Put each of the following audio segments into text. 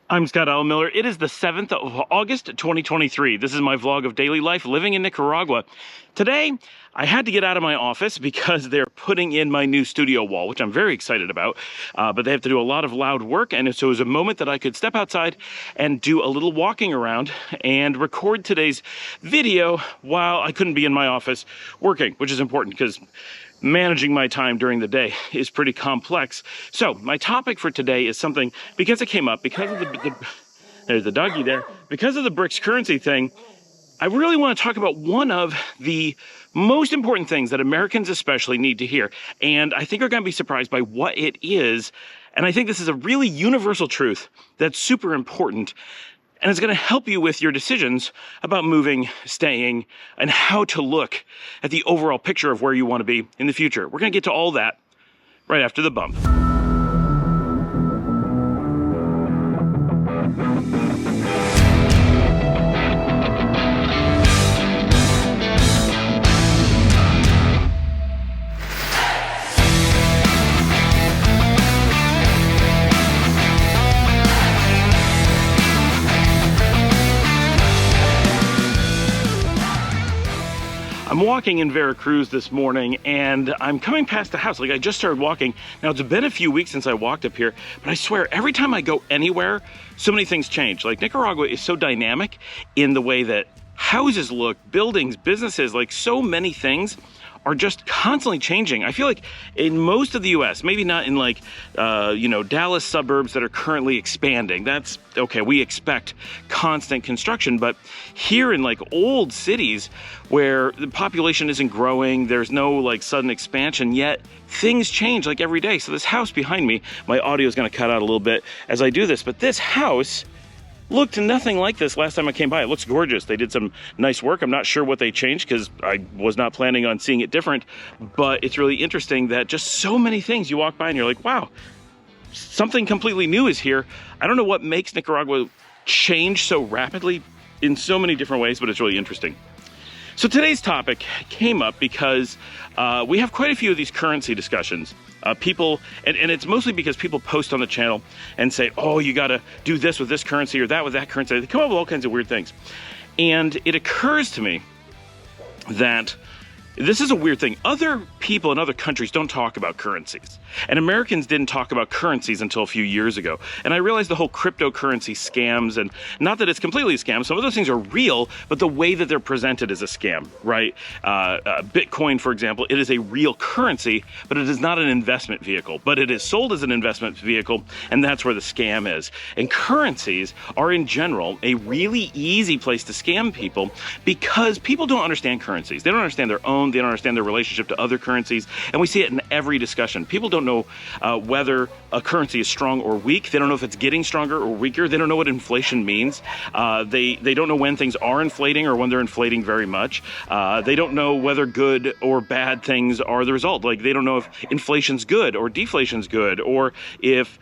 I'm Scott Alan Miller. It is the 7th of August, 2023. This is my vlog of daily life living in Nicaragua. Today, I had to get out of my office because they're putting in my new studio wall, which I'm very excited about, but they have to do a lot of loud work, and so it was a moment that I could step outside and do a little walking around and record today's video while I couldn't be in my office working, which is important because managing my time during the day is pretty complex. So my topic for today is something, because it came up, because of there's the doggy there, because of the BRICS currency thing, I really want to talk about one of the most important things that Americans especially need to hear. And I think are going to be surprised by what it is. And I think this is a really universal truth that's super important. And it's going to help you with your decisions about moving, staying, and how to look at the overall picture of where you want to be in the future. We're going to get to all that right after the bump. I'm walking in Veracruz this morning and I'm coming past the house. Like, I just started walking. Now, it's been a few weeks since I walked up here, but I swear every time I go anywhere, so many things change. Like, Nicaragua is so dynamic in the way that houses look, buildings, businesses, like so many things are just constantly changing. I feel like in most of the US, maybe not in like, Dallas suburbs that are currently expanding. That's okay, we expect constant construction, but here in like old cities where the population isn't growing, there's no like sudden expansion, yet things change like every day. So this house behind me, my audio is gonna cut out a little bit as I do this, but this house looked nothing like this last time I came by. It looks gorgeous. They did some nice work. I'm not sure what they changed because I was not planning on seeing it different, but it's really interesting that just so many things you walk by and you're like, wow, something completely new is here. I don't know what makes Nicaragua change so rapidly in so many different ways, but it's really interesting. So today's topic came up because we have quite a few of these currency discussions. People, and it's mostly because people post on the channel and say, oh, you got to do this with this currency or that with that currency. They come up with all kinds of weird things. And it occurs to me that this is a weird thing. Other people in other countries don't talk about currencies. And Americans didn't talk about currencies until a few years ago. And I realized the whole cryptocurrency scams, and not that it's completely a scam, some of those things are real, but the way that they're presented is a scam, right? Bitcoin, for example, it is a real currency, but it is not an investment vehicle. But it is sold as an investment vehicle, and that's where the scam is. And currencies are, in general, a really easy place to scam people because people don't understand currencies. They don't understand their own. They don't understand their relationship to other currencies, and we see it in every discussion. People don't know whether a currency is strong or weak. They don't know if it's getting stronger or weaker. They don't know what inflation means. They don't know when things are inflating or when they're inflating very much. They don't know whether good or bad things are the result. Like, they don't know if inflation's good or deflation's good, or if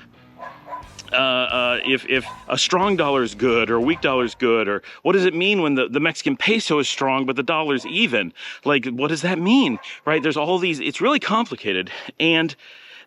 a strong dollar is good or a weak dollar is good, or what does it mean when the Mexican peso is strong but the dollar's even? Like, what does that mean, right? There's all these, it's really complicated. And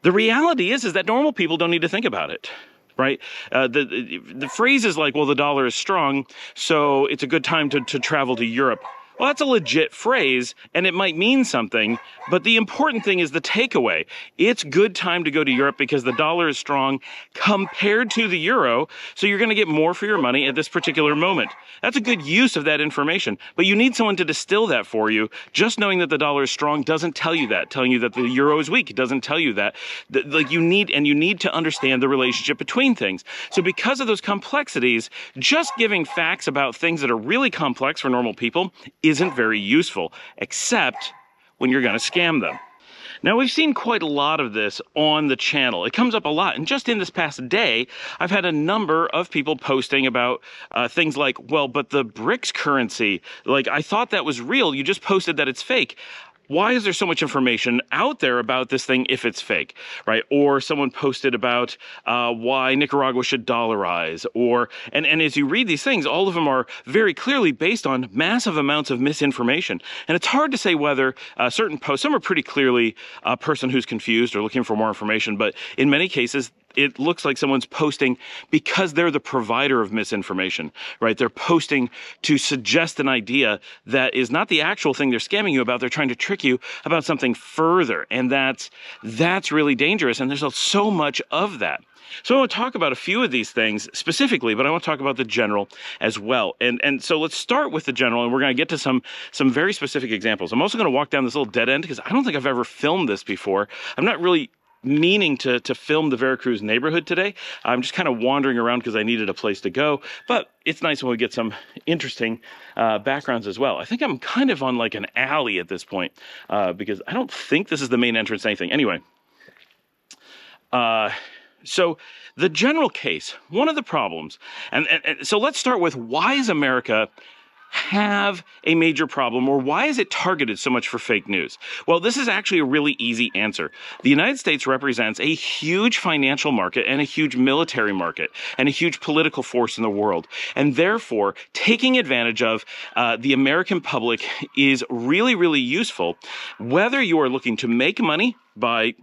the reality is that normal people don't need to think about it, right? The phrase is like, well, the dollar is strong, so it's a good time to travel to Europe. Well, that's a legit phrase, and it might mean something, but the important thing is the takeaway. It's good time to go to Europe because the dollar is strong compared to the euro, so you're going to get more for your money at this particular moment. That's a good use of that information, but you need someone to distill that for you. Just knowing that the dollar is strong doesn't tell you that. Telling you that the euro is weak doesn't tell you that. Like, you need to understand the relationship between things. So because of those complexities, just giving facts about things that are really complex for normal people isn't very useful, except when you're going to scam them. Now, we've seen quite a lot of this on the channel. It comes up a lot. And just in this past day, I've had a number of people posting about things like, well, but the BRICS currency, like, I thought that was real. You just posted that it's fake. Why is there so much information out there about this thing if it's fake, right? Or someone posted about why Nicaragua should dollarize, and as you read these things, all of them are very clearly based on massive amounts of misinformation. And it's hard to say whether certain posts, some are pretty clearly a person who's confused or looking for more information, but in many cases, it looks like someone's posting because they're the provider of misinformation, right? They're posting to suggest an idea that is not the actual thing they're scamming you about. They're trying to trick you about something further. And that's really dangerous. And there's so much of that. So I want to talk about a few of these things specifically, but I want to talk about the general as well. And so let's start with the general, and we're going to get to some very specific examples. I'm also going to walk down this little dead end because I don't think I've ever filmed this before. I'm not really meaning to film the Veracruz neighborhood today. I'm just kind of wandering around because I needed a place to go, but it's nice when we get some interesting backgrounds as well. I think I'm kind of on like an alley at this point because I don't think this is the main entrance to anything. Anyway, so the general case, one of the problems, and so let's start with, why is America have a major problem, or why is it targeted so much for fake news? Well, this is actually a really easy answer. The United States represents a huge financial market and a huge military market and a huge political force in the world. And therefore, taking advantage of the American public is really, really useful, whether you are looking to make money by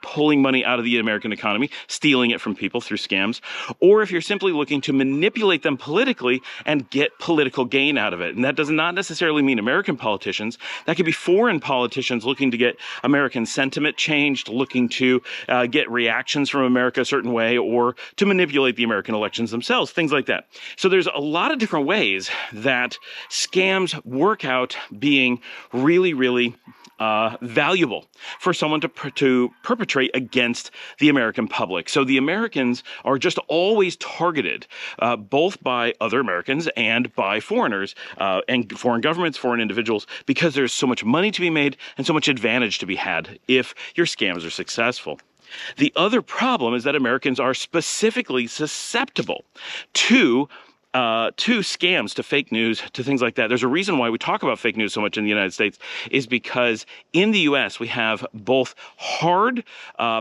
pulling money out of the American economy, stealing it from people through scams, or if you're simply looking to manipulate them politically and get political gain out of it. And that does not necessarily mean American politicians. That could be foreign politicians looking to get American sentiment changed, looking to get reactions from America a certain way, or to manipulate the American elections themselves, things like that. So there's a lot of different ways that scams work out being really, really valuable for someone to perpetrate against the American public. So the Americans are just always targeted, both by other Americans and by foreigners, and foreign governments, foreign individuals, because there's so much money to be made and so much advantage to be had if your scams are successful. The other problem is that Americans are specifically susceptible to scams, to fake news, to things like that. There's a reason why we talk about fake news so much in the United States, is because in the U.S. we have both hard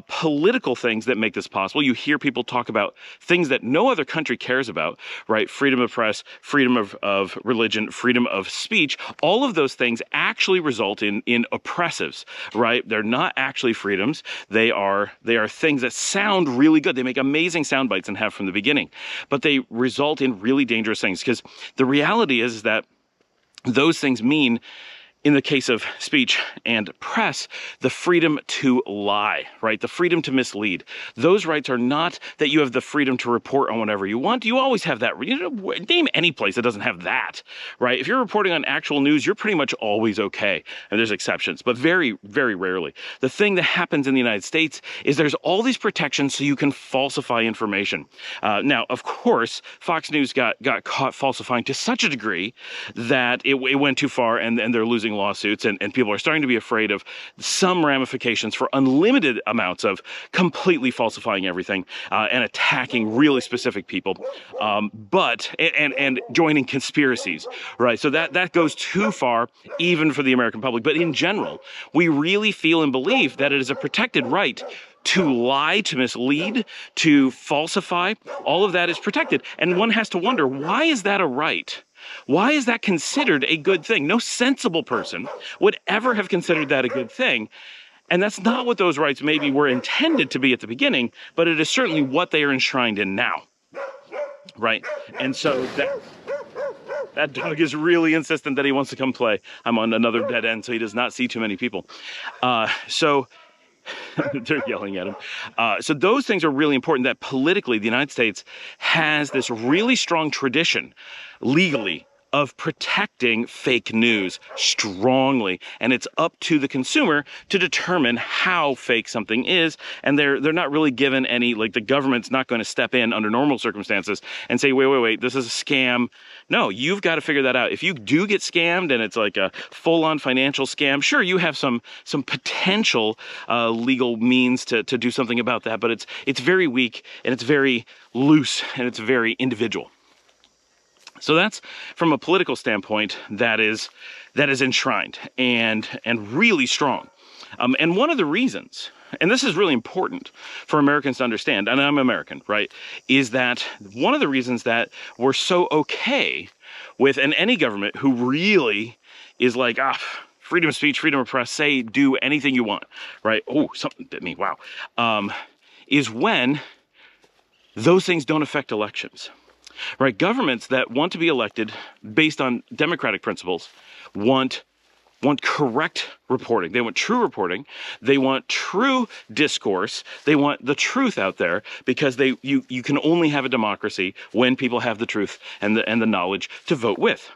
political things that make this possible. You hear people talk about things that no other country cares about, right? Freedom of press, freedom of religion, freedom of speech. All of those things actually result in oppressives, right? They're not actually freedoms. They are things that sound really good. They make amazing sound bites and have from the beginning, but they result in really dangerous things, because the reality is that those things mean, in the case of speech and press, the freedom to lie, right? The freedom to mislead. Those rights are not that you have the freedom to report on whatever you want. You always have that. Name any place that doesn't have that, right? If you're reporting on actual news, you're pretty much always okay. And there's exceptions, but very, very rarely. The thing that happens in the United States is there's all these protections so you can falsify information. Now, of course, Fox News got caught falsifying to such a degree that it went too far, and they're losing lawsuits, and people are starting to be afraid of some ramifications for unlimited amounts of completely falsifying everything and attacking really specific people, but joining conspiracies, right? So that goes too far even for the American public. But in general, we really feel and believe that it is a protected right to lie, to mislead, to falsify. All of that is protected. And one has to wonder, why is that a right? Why is that considered a good thing? No sensible person would ever have considered that a good thing. And that's not what those rights maybe were intended to be at the beginning, but it is certainly what they are enshrined in now, right? And so that dog is really insistent that he wants to come play. I'm on another dead end, so he does not see too many people. So they're yelling at him. So those things are really important, that politically the United States has this really strong tradition legally of protecting fake news strongly, and it's up to the consumer to determine how fake something is. And they're not really given any, like, the government's not going to step in under normal circumstances and say, wait, this is a scam. No, you've got to figure that out. If you do get scammed and it's like a full-on financial scam, sure, you have some potential legal means to do something about that, but it's very weak, and it's very loose, and it's very individual. So that's, from a political standpoint, that is enshrined and really strong. And one of the reasons, and this is really important for Americans to understand, and I'm American, right, is that one of the reasons that we're so okay with any government who really is like, freedom of speech, freedom of press, say, do anything you want, right? Oh, something bit me, wow. is when those things don't affect elections, right? Governments that want to be elected based on democratic principles want correct reporting. They want true reporting. They want true discourse. They want the truth out there, because you can only have a democracy when people have the truth and the knowledge to vote with.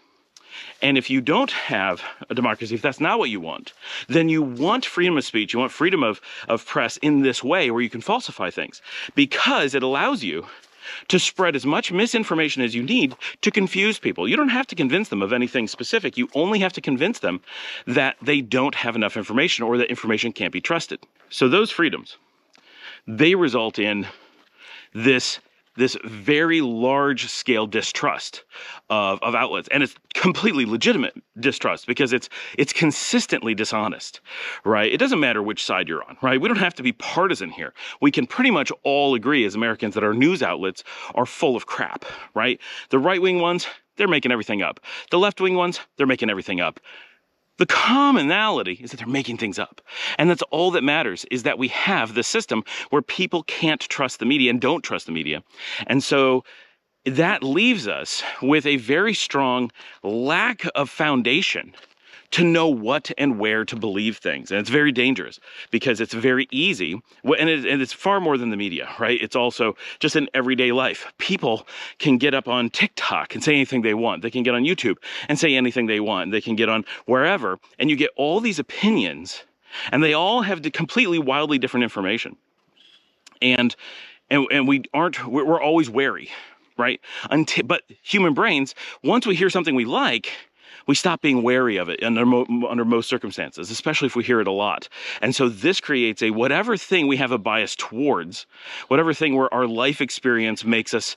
And if you don't have a democracy, if that's not what you want, then you want freedom of speech, you want freedom of press in this way where you can falsify things, because it allows you to spread as much misinformation as you need to confuse people. You don't have to convince them of anything specific. You only have to convince them that they don't have enough information, or that information can't be trusted. So those freedoms, they result in this very large scale distrust of outlets. And it's completely legitimate distrust, because it's consistently dishonest, right? It doesn't matter which side you're on, right? We don't have to be partisan here. We can pretty much all agree as Americans that our news outlets are full of crap, right? The right-wing ones, they're making everything up. The left-wing ones, they're making everything up. The commonality is that they're making things up. And that's all that matters, is that we have this system where people can't trust the media and don't trust the media. And so that leaves us with a very strong lack of foundation to know what and where to believe things. And it's very dangerous, because it's very easy, and it's far more than the media, right? It's also just in everyday life. People can get up on TikTok and say anything they want. They can get on YouTube and say anything they want. They can get on wherever, and you get all these opinions, and they all have completely wildly different information. And we're always wary, right? But human brains, once we hear something we like, we stop being wary of it under most circumstances, especially if we hear it a lot. And so this creates whatever thing we have a bias towards, whatever thing where our life experience makes us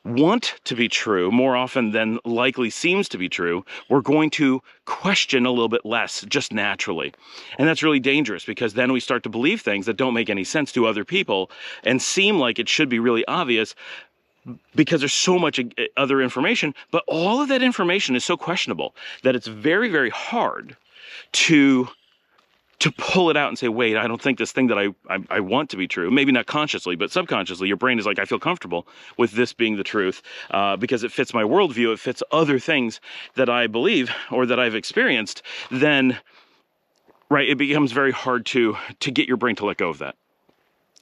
want to be true more often than likely seems to be true, we're going to question a little bit less, just naturally. And that's really dangerous, because then we start to believe things that don't make any sense to other people and seem like it should be really obvious, because there's so much other information, but all of that information is so questionable that it's very, very hard to pull it out and say, wait, I don't think this thing that I want to be true. Maybe not consciously, but subconsciously, your brain is like, I feel comfortable with this being the truth, because it fits my worldview, it fits other things that I believe or that I've experienced. Then, right, it becomes very hard to get your brain to let go of that.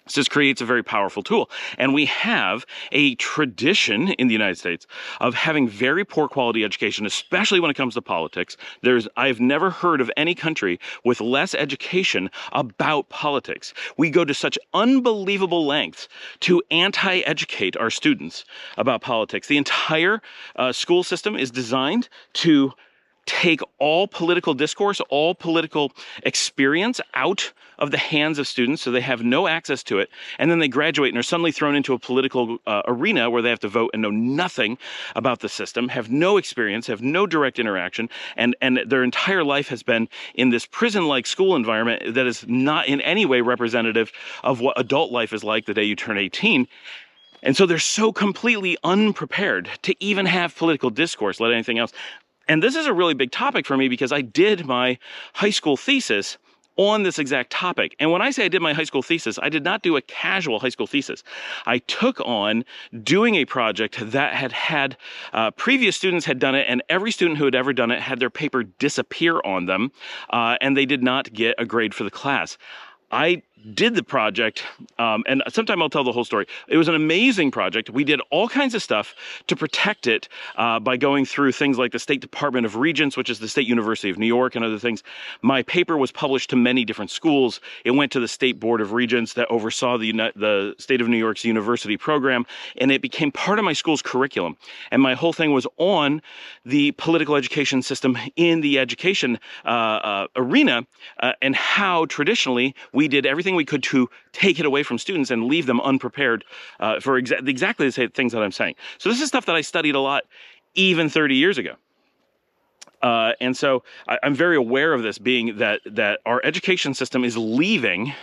So this creates a very powerful tool. And we have a tradition in the United States of having very poor quality education, especially when it comes to politics. I've never heard of any country with less education about politics. We go to such unbelievable lengths to anti-educate our students about politics. The entire school system is designed to take all political discourse, all political experience out of the hands of students, so they have no access to it, and then they graduate and are suddenly thrown into a political arena where they have to vote and know nothing about the system, have no experience, have no direct interaction, and their entire life has been in this prison-like school environment that is not in any way representative of what adult life is like the day you turn 18. And so they're so completely unprepared to even have political discourse, let anything else. And this is a really big topic for me, because I did my high school thesis on this exact topic. And when I say I did my high school thesis, I did not do a casual high school thesis. I took on doing a project that had previous students had done it, and every student who had ever done it had their paper disappear on them, and they did not get a grade for the class. I did the project, and sometime I'll tell the whole story. It was an amazing project. We did all kinds of stuff to protect it by going through things like the State Department of Regents, which is the State University of New York, and other things. My paper was published to many different schools. It went to the State Board of Regents that oversaw the State of New York's university program, and it became part of my school's curriculum. And my whole thing was on the political education system in the education arena, and how traditionally we did everything we could to take it away from students and leave them unprepared for exactly the same things that I'm saying. So this is stuff that I studied a lot even 30 years ago. And so I'm very aware of this, being that our education system is leaving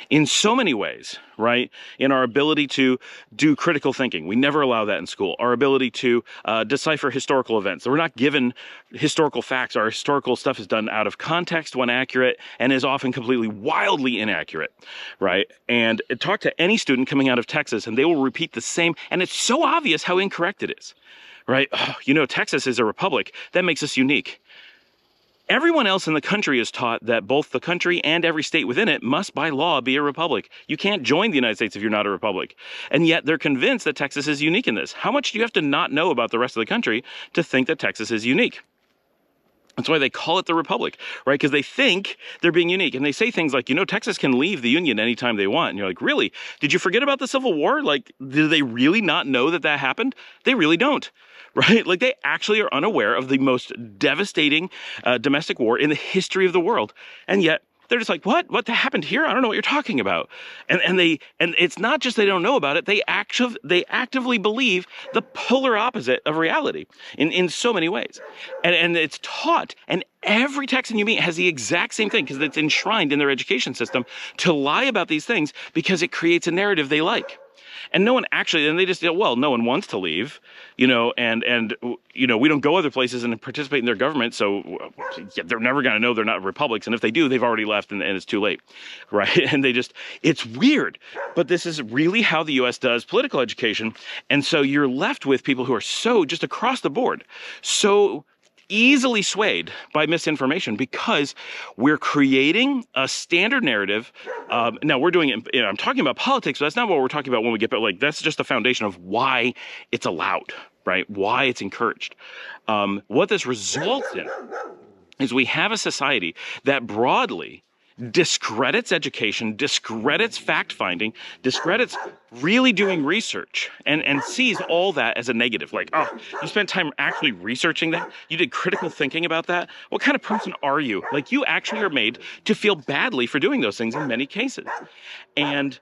in so many ways, right? In our ability to do critical thinking. We never allow that in school. Our ability to decipher historical events. We're not given historical facts. Our historical stuff is done out of context when accurate and is often completely wildly inaccurate, right? And talk to any student coming out of Texas and they will repeat the same. And it's so obvious how incorrect it is, right? Oh, you know, Texas is a republic. That makes us unique. Everyone else in the country is taught that both the country and every state within it must by law be a republic. You can't join the United States if you're not a republic. And yet they're convinced that Texas is unique in this. How much do you have to not know about the rest of the country to think that Texas is unique? That's why they call it the republic, right? Because they think they're being unique. And they say things like, you know, Texas can leave the Union anytime they want. And you're like, really? Did you forget about the Civil War? Like, do they really not know that that happened? They really don't. Right? Like they actually are unaware of the most devastating domestic war in the history of the world. And yet they're just like, what happened here? I don't know what you're talking about. And it's not just they don't know about it. They actively believe the polar opposite of reality in so many ways. And it's taught, and every Texan you meet has the exact same thing because it's enshrined in their education system to lie about these things because it creates a narrative they like. And no one actually, and they just, well, no one wants to leave, you know, and you know, we don't go other places and participate in their government, so yeah, they're never going to know they're not republics. And if they do, they've already left and it's too late, right? And they just, it's weird. But this is really how the U.S. does political education. And so you're left with people who are so, just across the board, so easily swayed by misinformation because we're creating a standard narrative. Now we're doing it, you know, I'm talking about politics, but that's not what we're talking about when we get, but like, that's just the foundation of why it's allowed, right? Why it's encouraged. What this results in is we have a society that broadly discredits education, discredits fact-finding, discredits really doing research, and sees all that as a negative. Like, oh, you spent time actually researching that? You did critical thinking about that? What kind of person are you? Like, you actually are made to feel badly for doing those things in many cases. And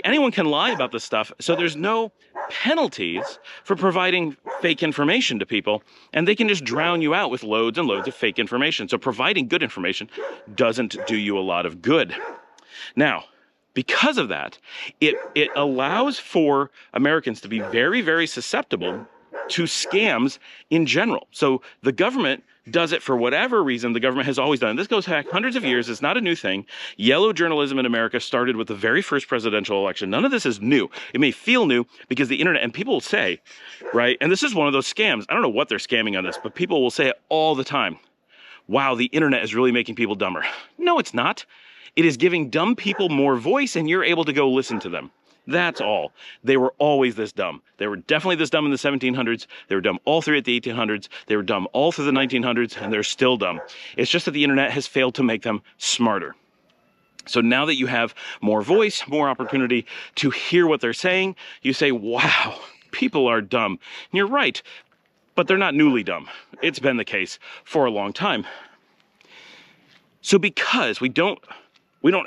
anyone can lie about this stuff, so there's no penalties for providing fake information to people, and they can just drown you out with loads and loads of fake information. So providing good information doesn't do you a lot of good. Now, because of that, it allows for Americans to be very, very susceptible to scams in general. So the government does it for whatever reason. The government has always done it. This goes back hundreds of years. It's not a new thing. Yellow journalism in America started with the very first presidential election. None of this is new. It may feel new because the internet, and people will say, right, and this is one of those scams. I don't know what they're scamming on this, but people will say it all the time. Wow, the internet is really making people dumber. No, it's not. It is giving dumb people more voice, and you're able to go listen to them. That's all. They were always this dumb. They were definitely this dumb in the 1700s. They were dumb all through the 1800s. They were dumb all through the 1900s, and they're still dumb. It's just that the internet has failed to make them smarter. So now that you have more voice, more opportunity to hear what they're saying, you say, wow, people are dumb. And you're right, but they're not newly dumb. It's been the case for a long time. So because we don't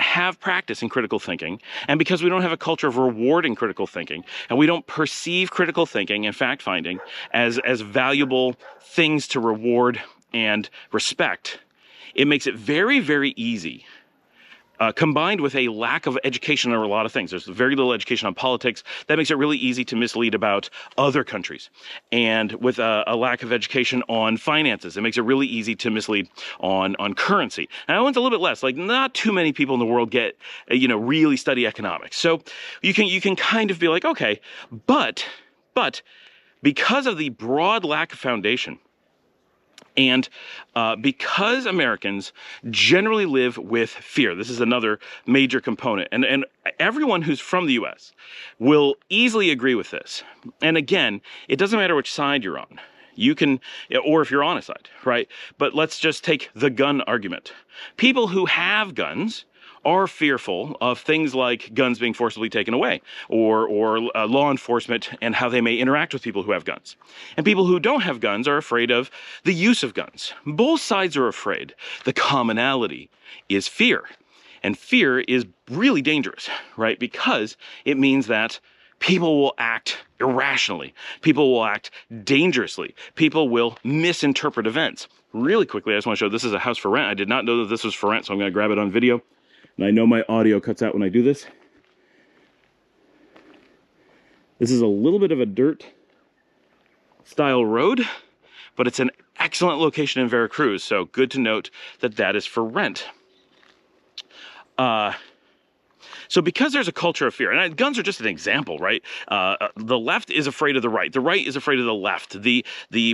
have practice in critical thinking, and because we don't have a culture of rewarding critical thinking, and we don't perceive critical thinking and fact-finding as valuable things to reward and respect, it makes it very, very easy, combined with a lack of education on a lot of things. There's very little education on politics. That makes it really easy to mislead about other countries. And with a lack of education on finances, it makes it really easy to mislead on currency. And that one's a little bit less. Like, not too many people in the world get, really study economics. So you can kind of be like, okay, but because of the broad lack of foundation, and because Americans generally live with fear, this is another major component, and everyone who's from the U.S. will easily agree with this. And again, it doesn't matter which side you're on. You can, or if you're on a side, right? But let's just take the gun argument. People who have guns are fearful of things like guns being forcibly taken away, or law enforcement and how they may interact with people who have guns. And people who don't have guns are afraid of the use of guns. Both sides are afraid. The commonality is fear. And fear is really dangerous, right? Because it means that people will act irrationally. People will act dangerously. People will misinterpret events. Really quickly, I just want to show, this is a house for rent. I did not know that this was for rent, so I'm going to grab it on video. And I know my audio cuts out when I do this. This is a little bit of a dirt style road, but it's an excellent location in Veracruz. So good to note that that is for rent. So because there's a culture of fear, and guns are just an example, right? The left is afraid of the right is afraid of the left. The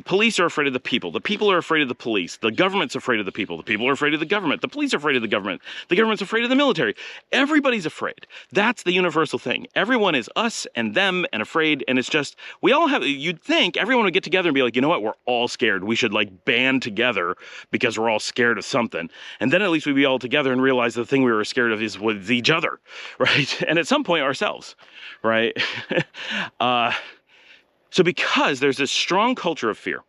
police are afraid of the people are afraid of the police, the government's afraid of the people are afraid of the government, the police are afraid of the government's afraid of the military. Everybody's afraid. That's the universal thing. Everyone is us and them and afraid, and it's just, we all have, you'd think everyone would get together and be like, you know what, we're all scared. We should like band together because we're all scared of something. And then at least we'd be all together and realize the thing we were scared of is with each other. Right? And at some point ourselves, right? So because there's this strong culture of fear,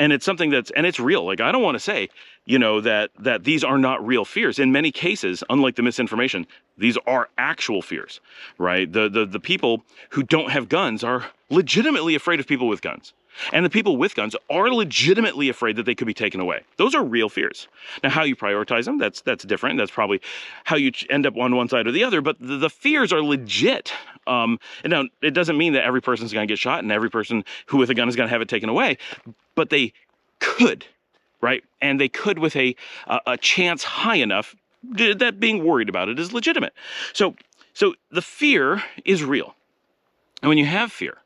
and it's something and it's real. Like, I don't want to say, you know, that these are not real fears. In many cases, unlike the misinformation, these are actual fears, right? The people who don't have guns are legitimately afraid of people with guns. And the people with guns are legitimately afraid that they could be taken away. Those are real fears. Now, how you prioritize them, that's different. That's probably how you end up on one side or the other, but the fears are legit. And now, it doesn't mean that every person's going to get shot and every person who with a gun is going to have it taken away, but they could, right? And they could with a chance high enough that being worried about it is legitimate. So the fear is real. And when you have fear,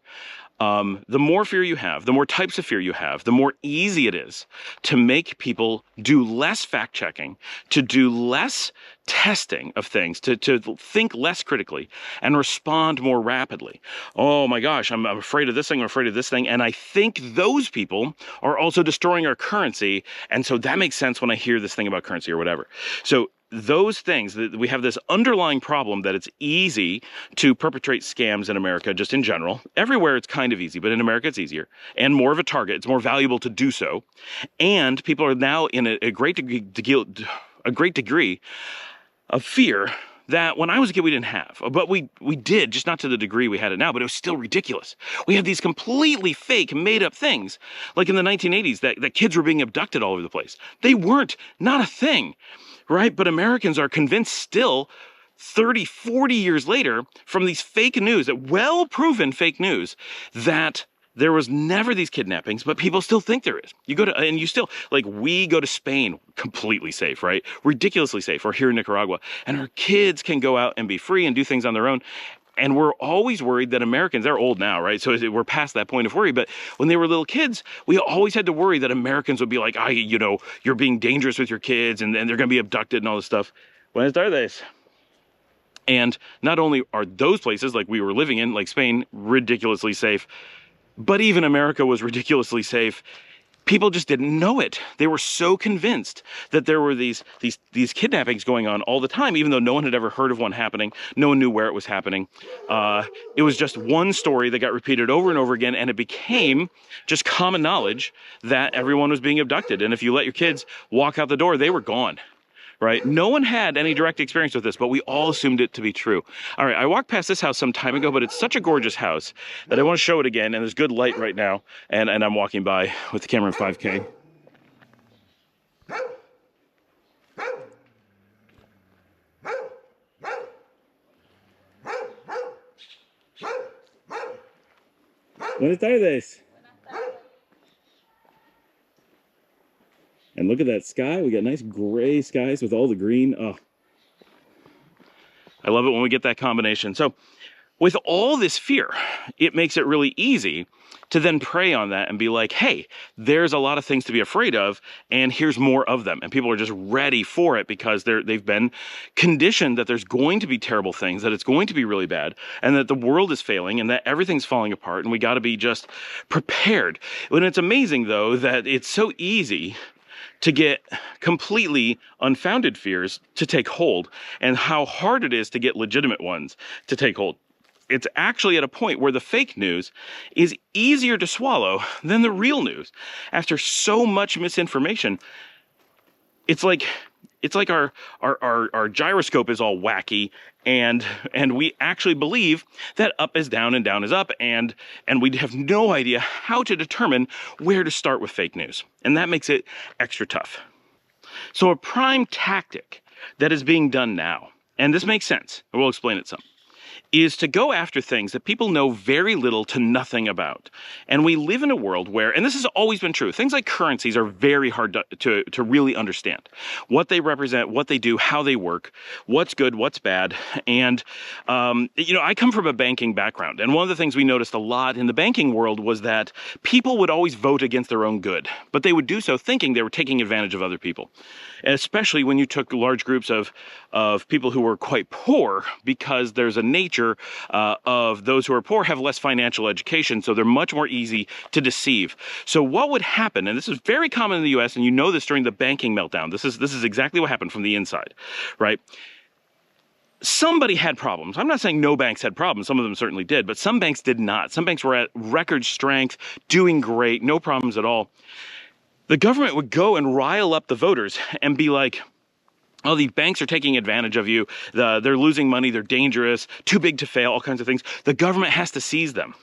the more fear you have, the more types of fear you have, the more easy it is to make people do less fact-checking, to do less testing of things, to think less critically and respond more rapidly. Oh my gosh, I'm afraid of this thing, I'm afraid of this thing. And I think those people are also destroying our currency. And so that makes sense when I hear this thing about currency or whatever. So those things, we have this underlying problem that it's easy to perpetrate scams in America, just in general. Everywhere it's kind of easy, but in America it's easier and more of a target. It's more valuable to do so. And people are now in a great degree of fear that when I was a kid we didn't have. But we did, just not to the degree we had it now, but it was still ridiculous. We had these completely fake, made-up things, like in the 1980s, that kids were being abducted all over the place. They weren't, not a thing. Right? But Americans are convinced still 30, 40 years later from these fake news, that well-proven fake news, that there was never these kidnappings, but people still think there is. You go to, and you still, like, we go to Spain, completely safe, right? Ridiculously safe, or here in Nicaragua, and our kids can go out and be free and do things on their own. And we're always worried that Americans, they're old now, right? So we're past that point of worry. But when they were little kids, we always had to worry that Americans would be like, you know, you're being dangerous with your kids and they're going to be abducted and all this stuff. Buenas tardes. And not only are those places like we were living in, like Spain, ridiculously safe, but even America was ridiculously safe. People just didn't know it. They were so convinced that there were these kidnappings going on all the time, even though no one had ever heard of one happening. No one knew where it was happening. It was just one story that got repeated over and over again, and it became just common knowledge that everyone was being abducted. And if you let your kids walk out the door, they were gone. Right? No one had any direct experience with this, but we all assumed it to be true. All right, I walked past this house some time ago, but it's such a gorgeous house that I want to show it again, and there's good light right now, and I'm walking by with the camera in 5K. Buenas tardes. And look at that sky. We got nice gray skies with all the green. Oh, I love it when we get that combination. So with all this fear, it makes it really easy to then prey on that and be like, hey, there's a lot of things to be afraid of, and here's more of them. And people are just ready for it because they've been conditioned that there's going to be terrible things, that it's going to be really bad, and that the world is failing, and that everything's falling apart, and we got to be just prepared. And it's amazing, though, that it's so easy to get completely unfounded fears to take hold, and how hard it is to get legitimate ones to take hold. It's actually at a point where the fake news is easier to swallow than the real news. After so much misinformation, it's like our gyroscope is all wacky, and we actually believe that up is down and down is up, and we have no idea how to determine where to start with fake news. And that makes it extra tough. So a prime tactic that is being done now and this makes sense, and we'll explain it some, is to go after things that people know very little to nothing about. And we live in a world where, and this has always been true, things like currencies are very hard to really understand. What they represent, what they do, how they work, what's good, what's bad. And, I come from a banking background. And one of the things we noticed a lot in the banking world was that people would always vote against their own good. But they would do so thinking they were taking advantage of other people. And especially when you took large groups of people who were quite poor, because there's a nature of those who are poor have less financial education, so they're much more easy to deceive. So what would happen, and this is very common in the US, and you know this during the banking meltdown, this is exactly what happened from the inside, right? Somebody had problems. I'm not saying no banks had problems. Some of them certainly did, but some banks did not. Some banks were at record strength, doing great, no problems at all. The government would go and rile up the voters and be like, oh, these banks are taking advantage of you. They're losing money. They're dangerous, too big to fail, all kinds of things. The government has to seize them.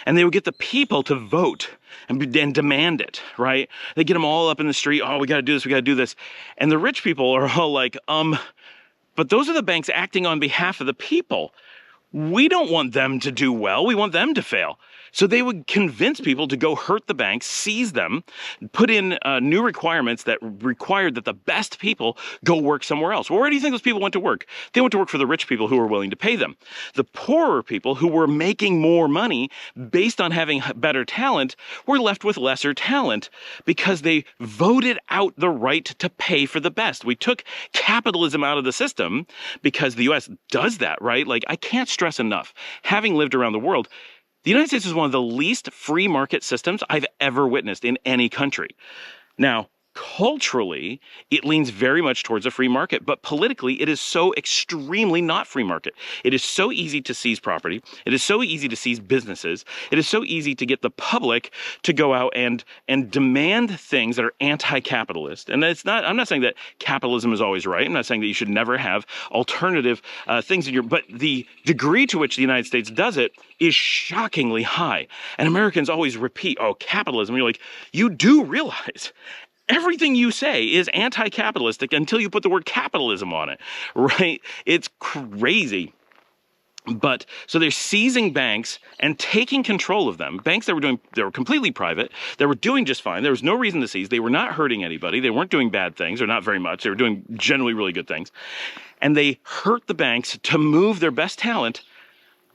And they would get the people to vote and demand it, right? They get them all up in the street. Oh, we got to do this. We got to do this. And the rich people are all like, but those are the banks acting on behalf of the people. We don't want them to do well. We want them to fail. So they would convince people to go hurt the banks, seize them, put in new requirements that required that the best people go work somewhere else. Well, where do you think those people went to work? They went to work for the rich people who were willing to pay them. The poorer people who were making more money based on having better talent were left with lesser talent because they voted out the right to pay for the best. We took capitalism out of the system because the US does that, right? Like, I can't stress enough, having lived around the world, the United States is one of the least free market systems I've ever witnessed in any country. Now, culturally, it leans very much towards a free market, but politically, it is so extremely not free market. It is so easy to seize property. It is so easy to seize businesses. It is so easy to get the public to go out and demand things that are anti-capitalist. And I'm not saying that capitalism is always right. I'm not saying that you should never have alternative things but the degree to which the United States does it is shockingly high. And Americans always repeat, oh, capitalism. You're like, you do realize everything you say is anti-capitalistic until you put the word capitalism on it, right? It's crazy. But so they're seizing banks and taking control of them. Banks that were completely private, that were doing just fine. There was no reason to seize. They were not hurting anybody. They weren't doing bad things, or not very much. They were doing generally really good things. And they hurt the banks to move their best talent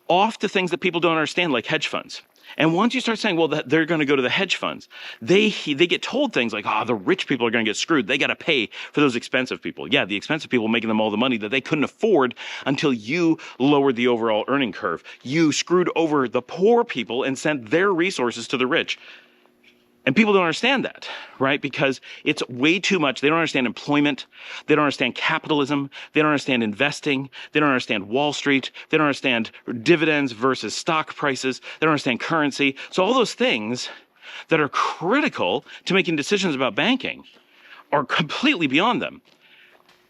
off to things that people don't understand, like hedge funds. And once you start saying, well, that they're going to go to the hedge funds, they get told things like, the rich people are going to get screwed. They got to pay for those expensive people. Yeah, the expensive people making them all the money that they couldn't afford until you lowered the overall earning curve. You screwed over the poor people and sent their resources to the rich. And people don't understand that, right? Because it's way too much. They don't understand employment. They don't understand capitalism. They don't understand investing. They don't understand Wall Street. They don't understand dividends versus stock prices. They don't understand currency. So all those things that are critical to making decisions about banking are completely beyond them.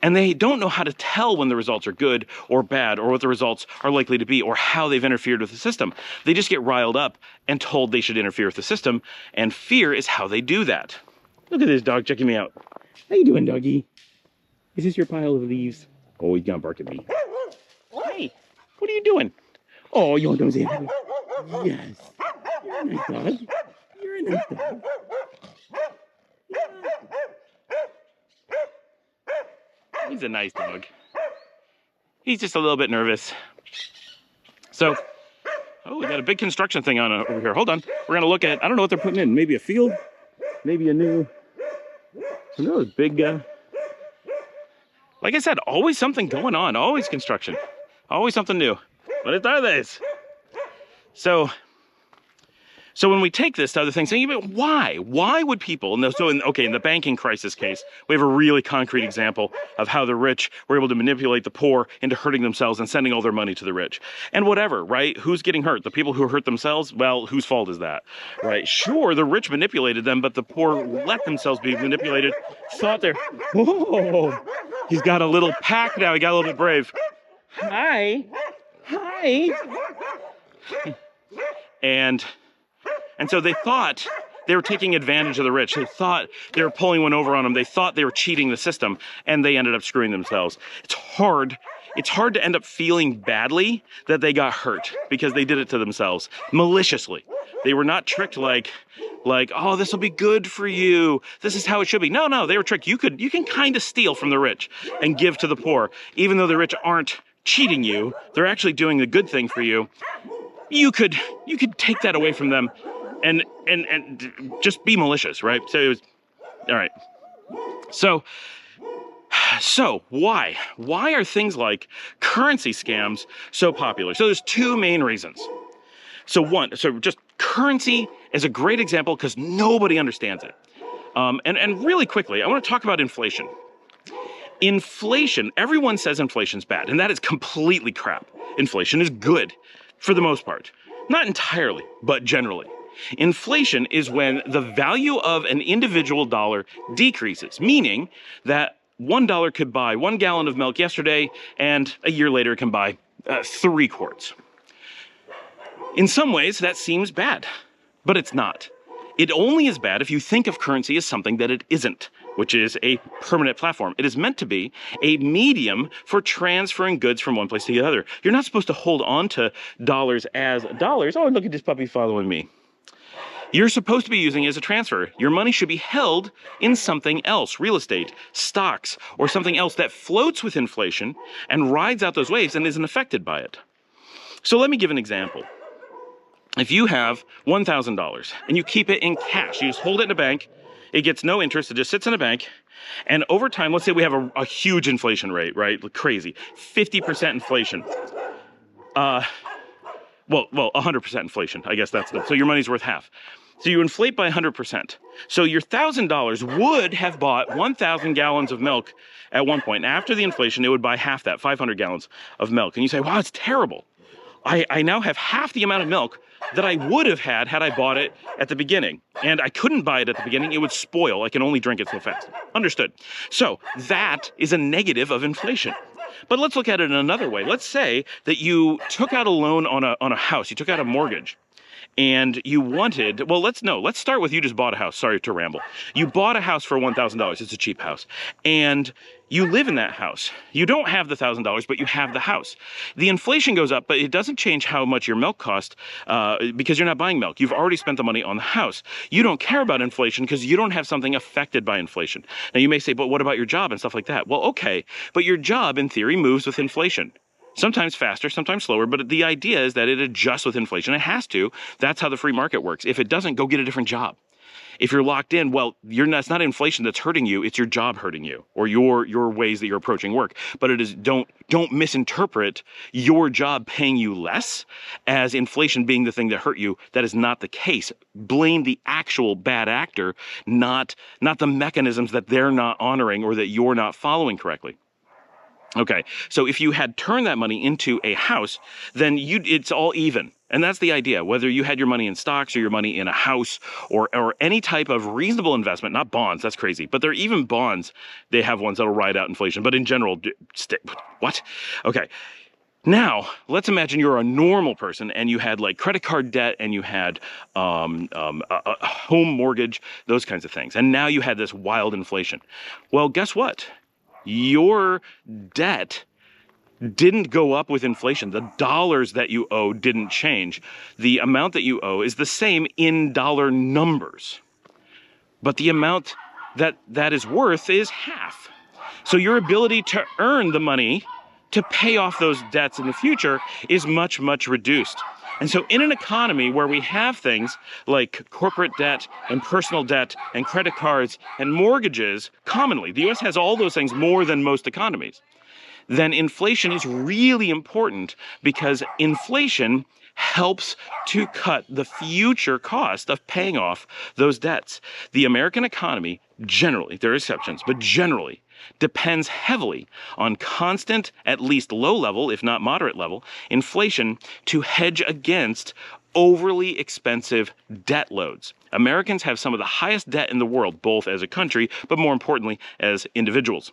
And they don't know how to tell when the results are good or bad, or what the results are likely to be, or how they've interfered with the system. They just get riled up and told they should interfere with the system, and fear is how they do that. Look at this dog checking me out. How you doing, doggy? Is this your pile of leaves? Oh, he's gonna bark at me. Hey, what are you doing? Oh, you want to come say hi? Yes. You're a nice dog. You're a nice dog. He's a nice dog. He's just a little bit nervous. So, we got a big construction thing on over here. Hold on. We're going to look at, I don't know what they're putting in. Maybe a field? Maybe a new, who knows, big, like I said, always something going on. Always construction. Always something new. What are these? So when we take this to other things, why? Why would people, in the banking crisis case, we have a really concrete example of how the rich were able to manipulate the poor into hurting themselves and sending all their money to the rich. And whatever, right? Who's getting hurt? The people who hurt themselves? Well, whose fault is that, right? Sure, the rich manipulated them, but the poor let themselves be manipulated. Thought oh, he's got a little pack now. He got a little bit brave. Hi. And so they thought they were taking advantage of the rich. They thought they were pulling one over on them. They thought they were cheating the system, and they ended up screwing themselves. It's hard it's hard to end up feeling badly that they got hurt because they did it to themselves maliciously. They were not tricked like, oh, this will be good for you. This is how it should be. No, they were tricked. You can kind of steal from the rich and give to the poor, even though the rich aren't cheating you. They're actually doing the good thing for you. You could take that away from them and just be malicious, right? So it was, all right. So why are things like currency scams so popular? So there's two main reasons. So just currency is a great example because nobody understands it. And really quickly, I want to talk about inflation. Inflation, everyone says inflation's bad, and that is completely crap. Inflation is good for the most part. Not entirely, but generally. Inflation is when the value of an individual dollar decreases, meaning that $1 could buy 1 gallon of milk yesterday, and a year later it can buy 3 quarts. In some ways, that seems bad, but it's not. It only is bad if you think of currency as something that it isn't, which is a permanent platform. It is meant to be a medium for transferring goods from one place to the other. You're not supposed to hold on to dollars as dollars. Oh, look at this puppy following me. You're supposed to be using it as a transfer. Your money should be held in something else, real estate, stocks, or something else that floats with inflation and rides out those waves and isn't affected by it. So let me give an example. If you have $1,000 and you keep it in cash, you just hold it in a bank, it gets no interest, it just sits in a bank, and over time, let's say we have a huge inflation rate, right? Crazy, 50% inflation. Well, 100% inflation, I guess that's so your money's worth half. So you inflate by 100%. So your $1,000 would have bought 1,000 gallons of milk at one point. After the inflation, it would buy half that, 500 gallons of milk. And you say, wow, it's terrible. I now have half the amount of milk that I would have had I bought it at the beginning. And I couldn't buy it at the beginning. It would spoil. I can only drink it so fast. Understood. So that is a negative of inflation. But let's look at it in another way. Let's say that you took out a loan on a house. You took out a mortgage. And you wanted, well, let's start with you just bought a house. Sorry to ramble. You bought a house for $1,000. It's a cheap house. And you live in that house. You don't have the $1,000, but you have the house. The inflation goes up, but it doesn't change how much your milk costs because you're not buying milk. You've already spent the money on the house. You don't care about inflation because you don't have something affected by inflation. Now, you may say, but what about your job and stuff like that? Well, okay, but your job, in theory, moves with inflation. Sometimes faster, sometimes slower, but the idea is that it adjusts with inflation. It has to. That's how the free market works. If it doesn't, go get a different job. If you're locked in, well, it's not inflation that's hurting you, it's your job hurting you, or your ways that you're approaching work. But it is don't misinterpret your job paying you less as inflation being the thing that hurt you. That is not the case. Blame the actual bad actor, not the mechanisms that they're not honoring or that you're not following correctly. Okay, so if you had turned that money into a house, then it's all even. And that's the idea, whether you had your money in stocks or your money in a house or any type of reasonable investment, not bonds, that's crazy. But there are even bonds, they have ones that'll ride out inflation. But in general, what? Okay, now let's imagine you're a normal person and you had like credit card debt and you had a home mortgage, those kinds of things. And now you had this wild inflation. Well, guess what? Your debt didn't go up with inflation. The dollars that you owe didn't change. The amount that you owe is the same in dollar numbers, but the amount that is worth is half. So your ability to earn the money to pay off those debts in the future is much, much reduced. And so in an economy where we have things like corporate debt and personal debt and credit cards and mortgages, commonly, the US has all those things more than most economies, then inflation is really important because inflation helps to cut the future cost of paying off those debts. The American economy generally, there are exceptions, but generally depends heavily on constant, at least low level, if not moderate level, inflation to hedge against overly expensive debt loads. Americans have some of the highest debt in the world, both as a country, but more importantly, as individuals.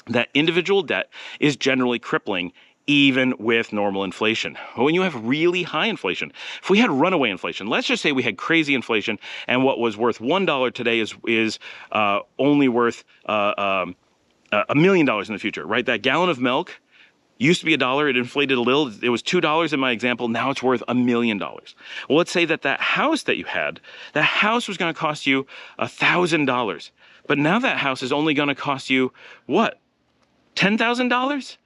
That individual debt is generally crippling even with normal inflation. When you have really high inflation, if we had runaway inflation, let's just say we had crazy inflation and what was worth $1 today is only worth $1 million in the future, right? That gallon of milk Used to be $1, it inflated a little. It was $2 in my example. Now it's worth $1 million. Well, let's say that house that you had, that house was going to cost you $1,000. But now that house is only going to cost you, what, $10,000?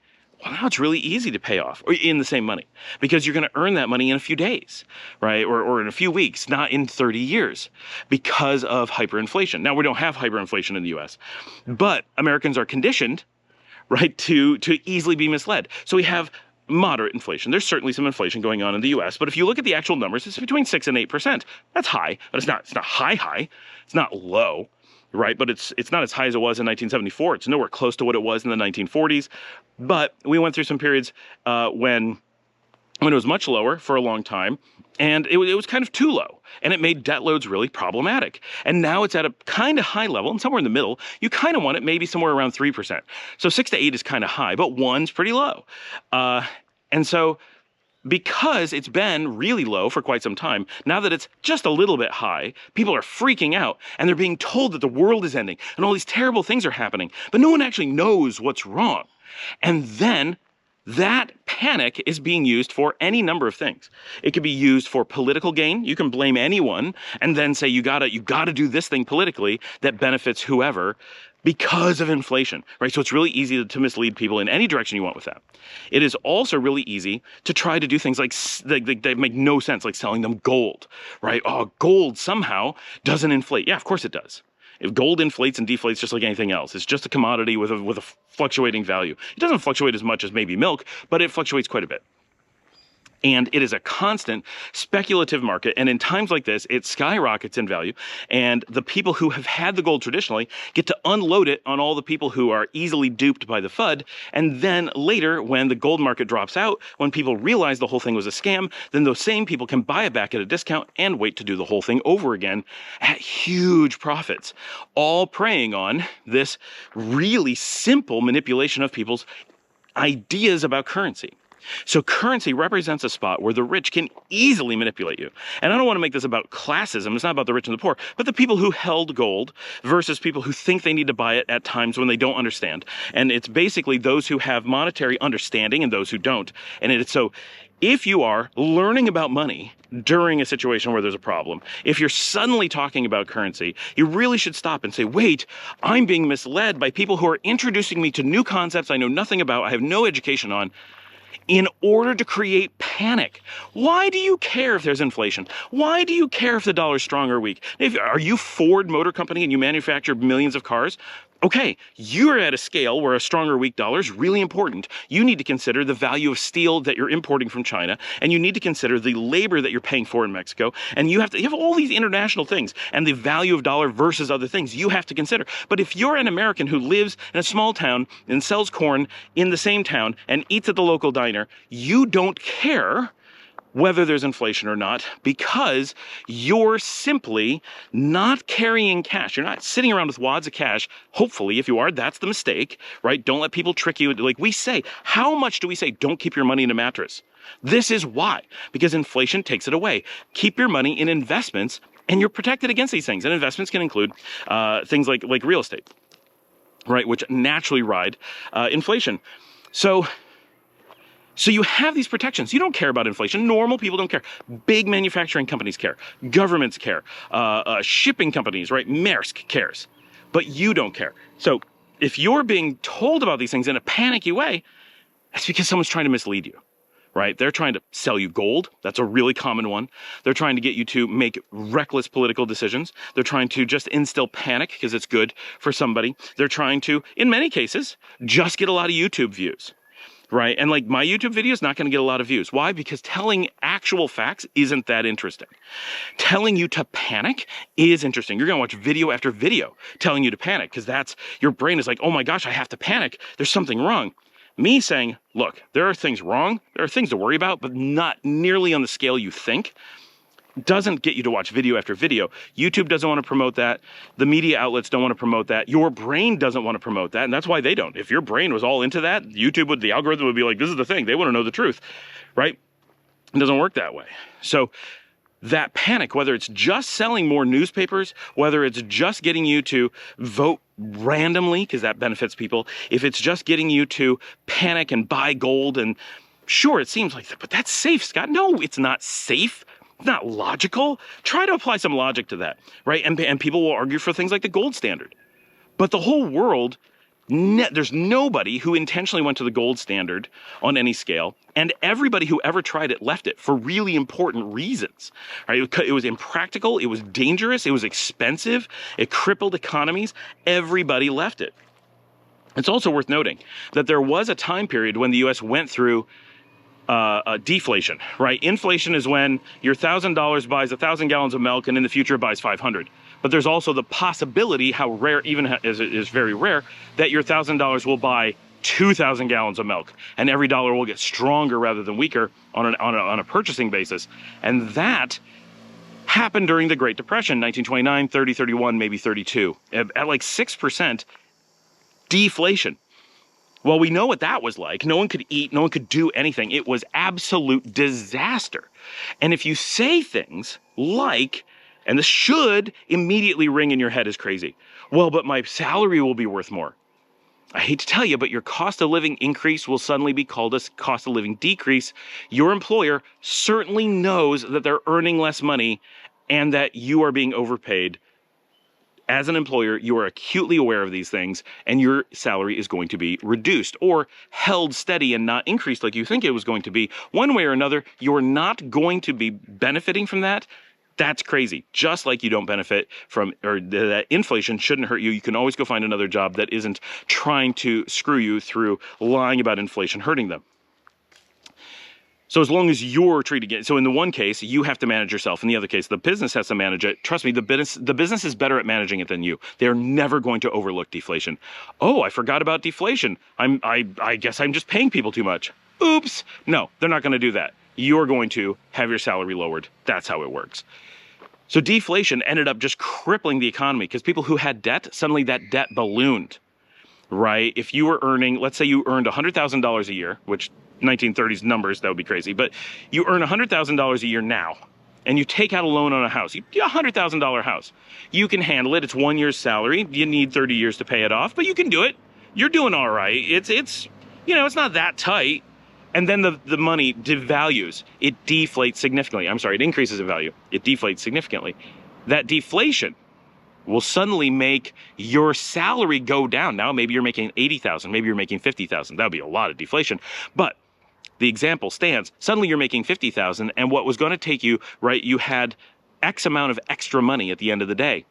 Well, now it's really easy to pay off in the same money because you're going to earn that money in a few days, right? Or in a few weeks, not in 30 years because of hyperinflation. Now, we don't have hyperinflation in the US, but Americans are conditioned, right, to easily be misled. So we have moderate inflation. There's certainly some inflation going on in the US, but if you look at the actual numbers, it's between 6 and 8%. That's high, but it's not high. It's not low. Right, but it's not as high as it was in 1974. It's nowhere close to what it was in the 1940s. But we went through some periods when it was much lower for a long time, and it was kind of too low, and it made debt loads really problematic. And now it's at a kind of high level, and somewhere in the middle. You kind of want it maybe somewhere around 3%. So 6 to 8 is kind of high, but 1's pretty low. And so, because it's been really low for quite some time, now that it's just a little bit high, people are freaking out and they're being told that the world is ending and all these terrible things are happening, but no one actually knows what's wrong. And then that panic is being used for any number of things. It could be used for political gain. You can blame anyone and then say you gotta do this thing politically that benefits whoever because of inflation, right? So it's really easy to mislead people in any direction you want with that. It is also really easy to try to do things like that make no sense, like selling them gold, right? Oh, gold somehow doesn't inflate. Yeah, of course it does. If gold inflates and deflates just like anything else, it's just a commodity with a fluctuating value. It doesn't fluctuate as much as maybe milk, but it fluctuates quite a bit. And it is a constant speculative market. And in times like this, it skyrockets in value. And the people who have had the gold traditionally get to unload it on all the people who are easily duped by the FUD. And then later, when the gold market drops out, when people realize the whole thing was a scam, then those same people can buy it back at a discount and wait to do the whole thing over again at huge profits, all preying on this really simple manipulation of people's ideas about currency. So currency represents a spot where the rich can easily manipulate you. And I don't want to make this about classism. It's not about the rich and the poor, but the people who held gold versus people who think they need to buy it at times when they don't understand. And it's basically those who have monetary understanding and those who don't. And it's so if you are learning about money during a situation where there's a problem, if you're suddenly talking about currency, you really should stop and say, wait, I'm being misled by people who are introducing me to new concepts I know nothing about, I have no education on, in order to create panic. Why do you care if there's inflation? Why do you care if the dollar's strong or weak? Are you Ford Motor Company and you manufacture millions of cars? Okay, you're at a scale where a strong or weak dollar is really important. You need to consider the value of steel that you're importing from China, and you need to consider the labor that you're paying for in Mexico, and you have all these international things, and the value of dollar versus other things you have to consider. But if you're an American who lives in a small town and sells corn in the same town and eats at the local diner, you don't care whether there's inflation or not, because you're simply not carrying cash. You're not sitting around with wads of cash. Hopefully, if you are, that's the mistake, right? Don't let people trick you. Like we say, how much do we say, don't keep your money in a mattress? This is why, because inflation takes it away. Keep your money in investments, and you're protected against these things. And investments can include things like real estate, right? Which naturally ride inflation. So you have these protections. You don't care about inflation. Normal people don't care. Big manufacturing companies care. Governments care. Shipping companies, right? Maersk cares. But you don't care. So if you're being told about these things in a panicky way, that's because someone's trying to mislead you, right? They're trying to sell you gold. That's a really common one. They're trying to get you to make reckless political decisions. They're trying to just instill panic because it's good for somebody. They're trying to, in many cases, just get a lot of YouTube views. Right? And like my YouTube video is not going to get a lot of views. Why? Because telling actual facts isn't that interesting. Telling you to panic is interesting. You're going to watch video after video telling you to panic because that's your brain is like, oh my gosh, I have to panic. There's something wrong. Me saying, look, there are things wrong. There are things to worry about, but not nearly on the scale you think. Doesn't get you to watch video after video. YouTube doesn't want to promote that. The media outlets don't want to promote that. Your brain doesn't want to promote that, and that's why they don't. If your brain was all into that, the algorithm would be like, this is the thing. They want to know the truth, right? It doesn't work that way. So that panic, whether it's just selling more newspapers, whether it's just getting you to vote randomly, because that benefits people, if it's just getting you to panic and buy gold, and sure, it seems like that, but that's safe, Scott. No, it's not safe. It's not logical. Try to apply some logic to that, right? And people will argue for things like the gold standard. But the whole world, there's nobody who intentionally went to the gold standard on any scale, and everybody who ever tried it left it for really important reasons. Right? It was impractical, it was dangerous, it was expensive, it crippled economies. Everybody left it. It's also worth noting that there was a time period when the U.S. went through deflation, right? Inflation is when your $1,000 buys 1,000 gallons of milk, and in the future it buys 500. But there's also the possibility, how rare, even as it is very rare, that your $1,000 will buy 2,000 gallons of milk, and every dollar will get stronger rather than weaker on a purchasing basis. And that happened during the Great Depression, 1929, 30, 31, maybe 32, at like 6% deflation. Well, we know what that was like. No one could eat, no one could do anything. It was absolute disaster. And if you say things like, and this should immediately ring in your head as crazy, well, but my salary will be worth more. I hate to tell you, but your cost of living increase will suddenly be called a cost of living decrease. Your employer certainly knows that they're earning less money and that you are being overpaid. As an employer, you are acutely aware of these things, and your salary is going to be reduced or held steady and not increased like you think it was going to be. One way or another, you're not going to be benefiting from that. That's crazy. Just like you don't benefit from, or that inflation shouldn't hurt you. You can always go find another job that isn't trying to screw you through lying about inflation hurting them. So as long as you're treating it, so in the one case, you have to manage yourself. In the other case, the business has to manage it. Trust me, the business is better at managing it than you. They're never going to overlook deflation. Oh, I forgot about deflation. I guess I'm just paying people too much. Oops. No, they're not going to do that. You're going to have your salary lowered. That's how it works. So deflation ended up just crippling the economy because people who had debt, suddenly that debt ballooned, right? If you were earning, let's say you earned $100,000 a year, which 1930s numbers, that would be crazy, but you earn $100,000 a year now, and you take out a loan on a house, a $100,000 house. You can handle it. It's 1 year's salary. You need 30 years to pay it off, but you can do it. You're doing all right. It's not that tight. And then the money devalues. It deflates significantly. I'm sorry, it increases in value. It deflates significantly. That deflation will suddenly make your salary go down. Now maybe you're making $80,000, maybe you're making $50,000. That would be a lot of deflation. But the example stands. Suddenly you're making $50,000, and what was going to take you, right, you had X amount of extra money at the end of the day.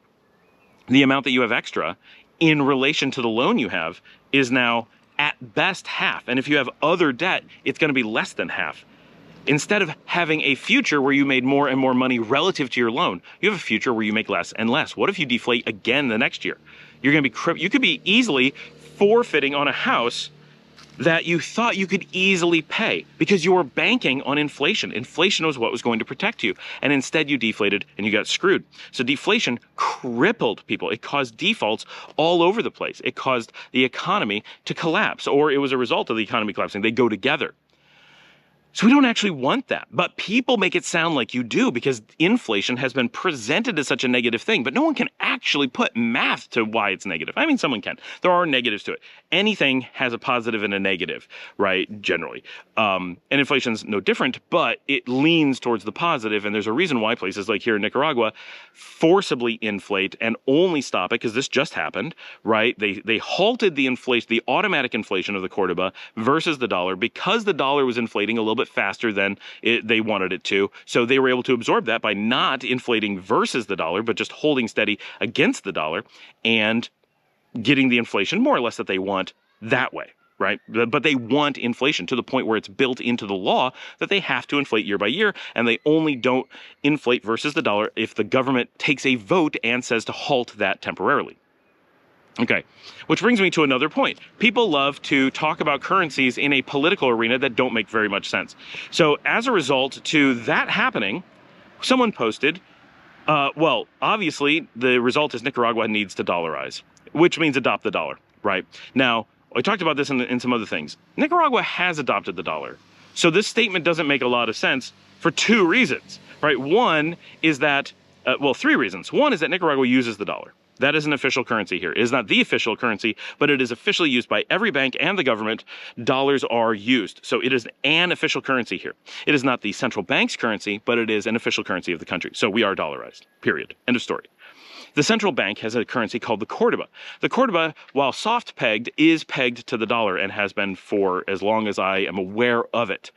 The amount that you have extra in relation to the loan you have is now at best half. And if you have other debt, it's going to be less than half. Instead of having a future where you made more and more money relative to your loan, you have a future where you make less and less. What if you deflate again the next year? You're going to be you could be easily forfeiting on a house that you thought you could easily pay because you were banking on inflation. Inflation was what was going to protect you. And instead you deflated and you got screwed. So deflation crippled people. It caused defaults all over the place. It caused the economy to collapse, or it was a result of the economy collapsing. They go together. So we don't actually want that, but people make it sound like you do because inflation has been presented as such a negative thing, but no one can actually put math to why it's negative. I mean, someone can. There are negatives to it. Anything has a positive and a negative, right, generally. And inflation's no different, but it leans towards the positive, and there's a reason why places like here in Nicaragua forcibly inflate and only stop it, because this just happened, right? They halted the inflation, the automatic inflation of the Cordoba versus the dollar because the dollar was inflating a little bit faster than they wanted it to. So they were able to absorb that by not inflating versus the dollar, but just holding steady against the dollar and getting the inflation more or less that they want that way, right? But they want inflation to the point where it's built into the law that they have to inflate year by year, and they only don't inflate versus the dollar if the government takes a vote and says to halt that temporarily. Okay, which brings me to another point. People love to talk about currencies in a political arena that don't make very much sense. So as a result to that happening, someone posted, well, obviously the result is Nicaragua needs to dollarize, which means adopt the dollar, right? Now, I talked about this in some other things. Nicaragua has adopted the dollar. So this statement doesn't make a lot of sense for two reasons. right? One is that, well, three reasons. One is that Nicaragua uses the dollar. That is an official currency here. It is not the official currency, but it is officially used by every bank and the government. Dollars are used. So it is an official currency here. It is not the central bank's currency, but it is an official currency of the country. So we are dollarized, period. End of story. The central bank has a currency called the Cordoba. The Cordoba, while soft pegged, is pegged to the dollar and has been for as long as I am aware of it.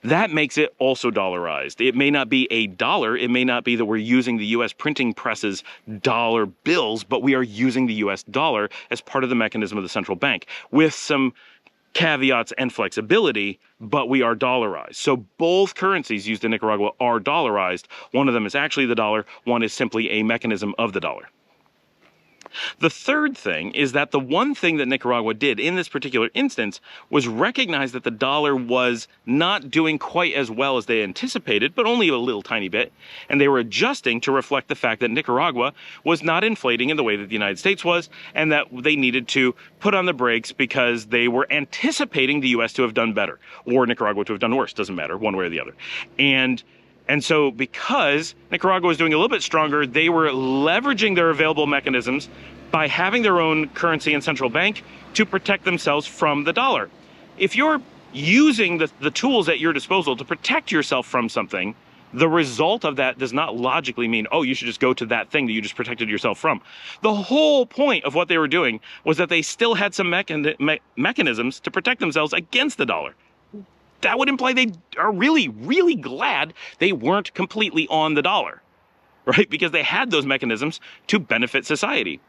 That makes it also dollarized. It may not be a dollar. It may not be that we're using the U.S. printing press's dollar bills, but we are using the U.S. dollar as part of the mechanism of the central bank with some caveats and flexibility, but we are dollarized. So both currencies used in Nicaragua are dollarized. One of them is actually the dollar. One is simply a mechanism of the dollar. The third thing is that the one thing that Nicaragua did in this particular instance was recognize that the dollar was not doing quite as well as they anticipated, but only a little tiny bit. And they were adjusting to reflect the fact that Nicaragua was not inflating in the way that the United States was, and that they needed to put on the brakes because they were anticipating the U.S. to have done better, or Nicaragua to have done worse. Doesn't matter, one way or the other. And so because Nicaragua was doing a little bit stronger, they were leveraging their available mechanisms by having their own currency and central bank to protect themselves from the dollar. If you're using the tools at your disposal to protect yourself from something, the result of that does not logically mean, oh, you should just go to that thing that you just protected yourself from. The whole point of what they were doing was that they still had some mechanisms to protect themselves against the dollar. That would imply they are really, really glad they weren't completely on the dollar, right? Because they had those mechanisms to benefit society.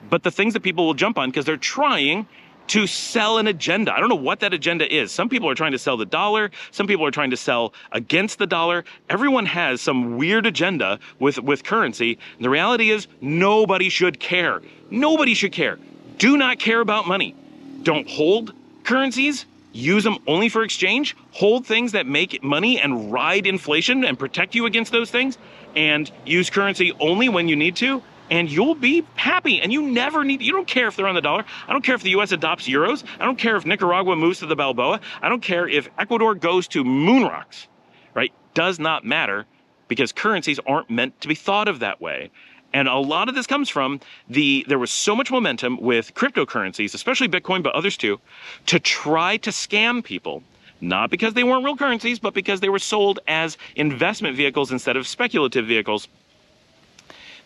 But the things that people will jump on because they're trying to sell an agenda. I don't know what that agenda is. Some people are trying to sell the dollar. Some people are trying to sell against the dollar. Everyone has some weird agenda with currency. And the reality is nobody should care. Nobody should care. Do not care about money. Don't hold currencies. Use them only for exchange, hold things that make money and ride inflation and protect you against those things, and use currency only when you need to, and you'll be happy. And you don't care if they're on the dollar. I don't care if the US adopts euros. I don't care if Nicaragua moves to the Balboa. I don't care if Ecuador goes to moon rocks, right? Does not matter, because currencies aren't meant to be thought of that way. And a lot of this comes from there was so much momentum with cryptocurrencies, especially Bitcoin, but others too, to try to scam people, not because they weren't real currencies, but because they were sold as investment vehicles instead of speculative vehicles,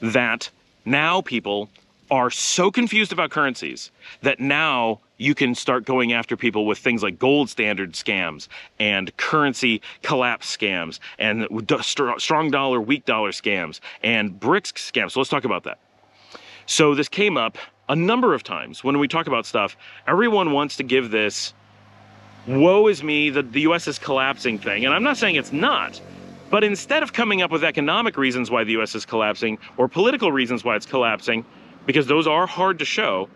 that now people are so confused about currencies that now you can start going after people with things like gold standard scams and currency collapse scams and strong dollar, weak dollar scams and BRICS scams. So let's talk about that. So this came up a number of times when we talk about stuff. Everyone wants to give this woe is me, the US is collapsing thing. And I'm not saying it's not. But instead of coming up with economic reasons why the US is collapsing or political reasons why it's collapsing, because those are hard to show,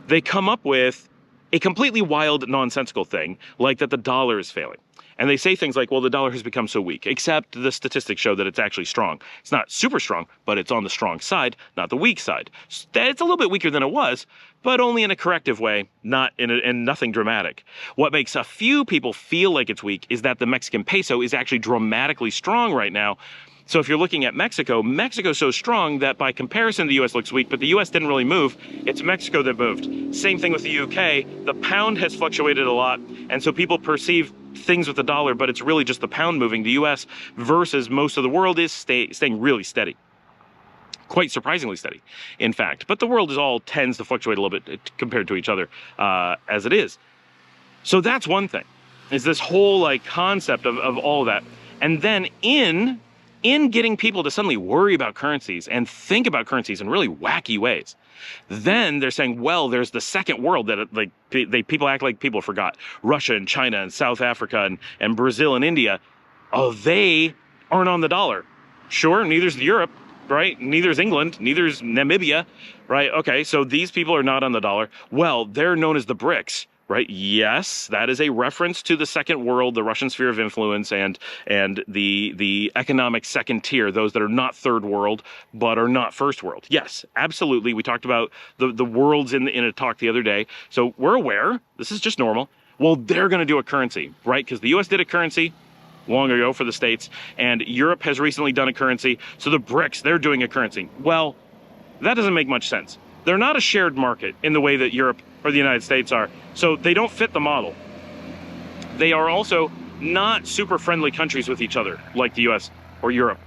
they come up with a completely wild, nonsensical thing, like that the dollar is failing. And they say things like, well, the dollar has become so weak, except the statistics show that it's actually strong. It's not super strong, but it's on the strong side, not the weak side. It's a little bit weaker than it was, but only in a corrective way, not in nothing dramatic. What makes a few people feel like it's weak is that the Mexican peso is actually dramatically strong right now. So if you're looking at Mexico's so strong that by comparison the US looks weak, but the US didn't really move. It's Mexico that moved. Same thing with the UK. The pound has fluctuated a lot, and so people perceive things with the dollar, but it's really just the pound moving. The US versus most of the world is staying really steady. Quite surprisingly steady, in fact. But the world tends to fluctuate a little bit compared to each other as it is. So that's one thing, is this whole concept of all of that. And then in getting people to suddenly worry about currencies and think about currencies in really wacky ways, then they're saying, well, there's the second world that people act like people forgot. Russia and China and South Africa and Brazil and India, oh, they aren't on the dollar. Sure, neither's Europe, right? Neither's England, neither's Namibia, right? Okay, so these people are not on the dollar. Well, they're known as the BRICS, right? Yes, that is a reference to the second world, the Russian sphere of influence, and the economic second tier, those that are not third world, but are not first world. Yes, absolutely. We talked about the worlds in a talk the other day. So we're aware, this is just normal. Well, they're going to do a currency, right? Because the US did a currency, long ago for the States, and Europe has recently done a currency, so the BRICS, they're doing a currency. Well, that doesn't make much sense. They're not a shared market in the way that Europe or the United States are, so they don't fit the model. They are also not super friendly countries with each other, like the US or Europe,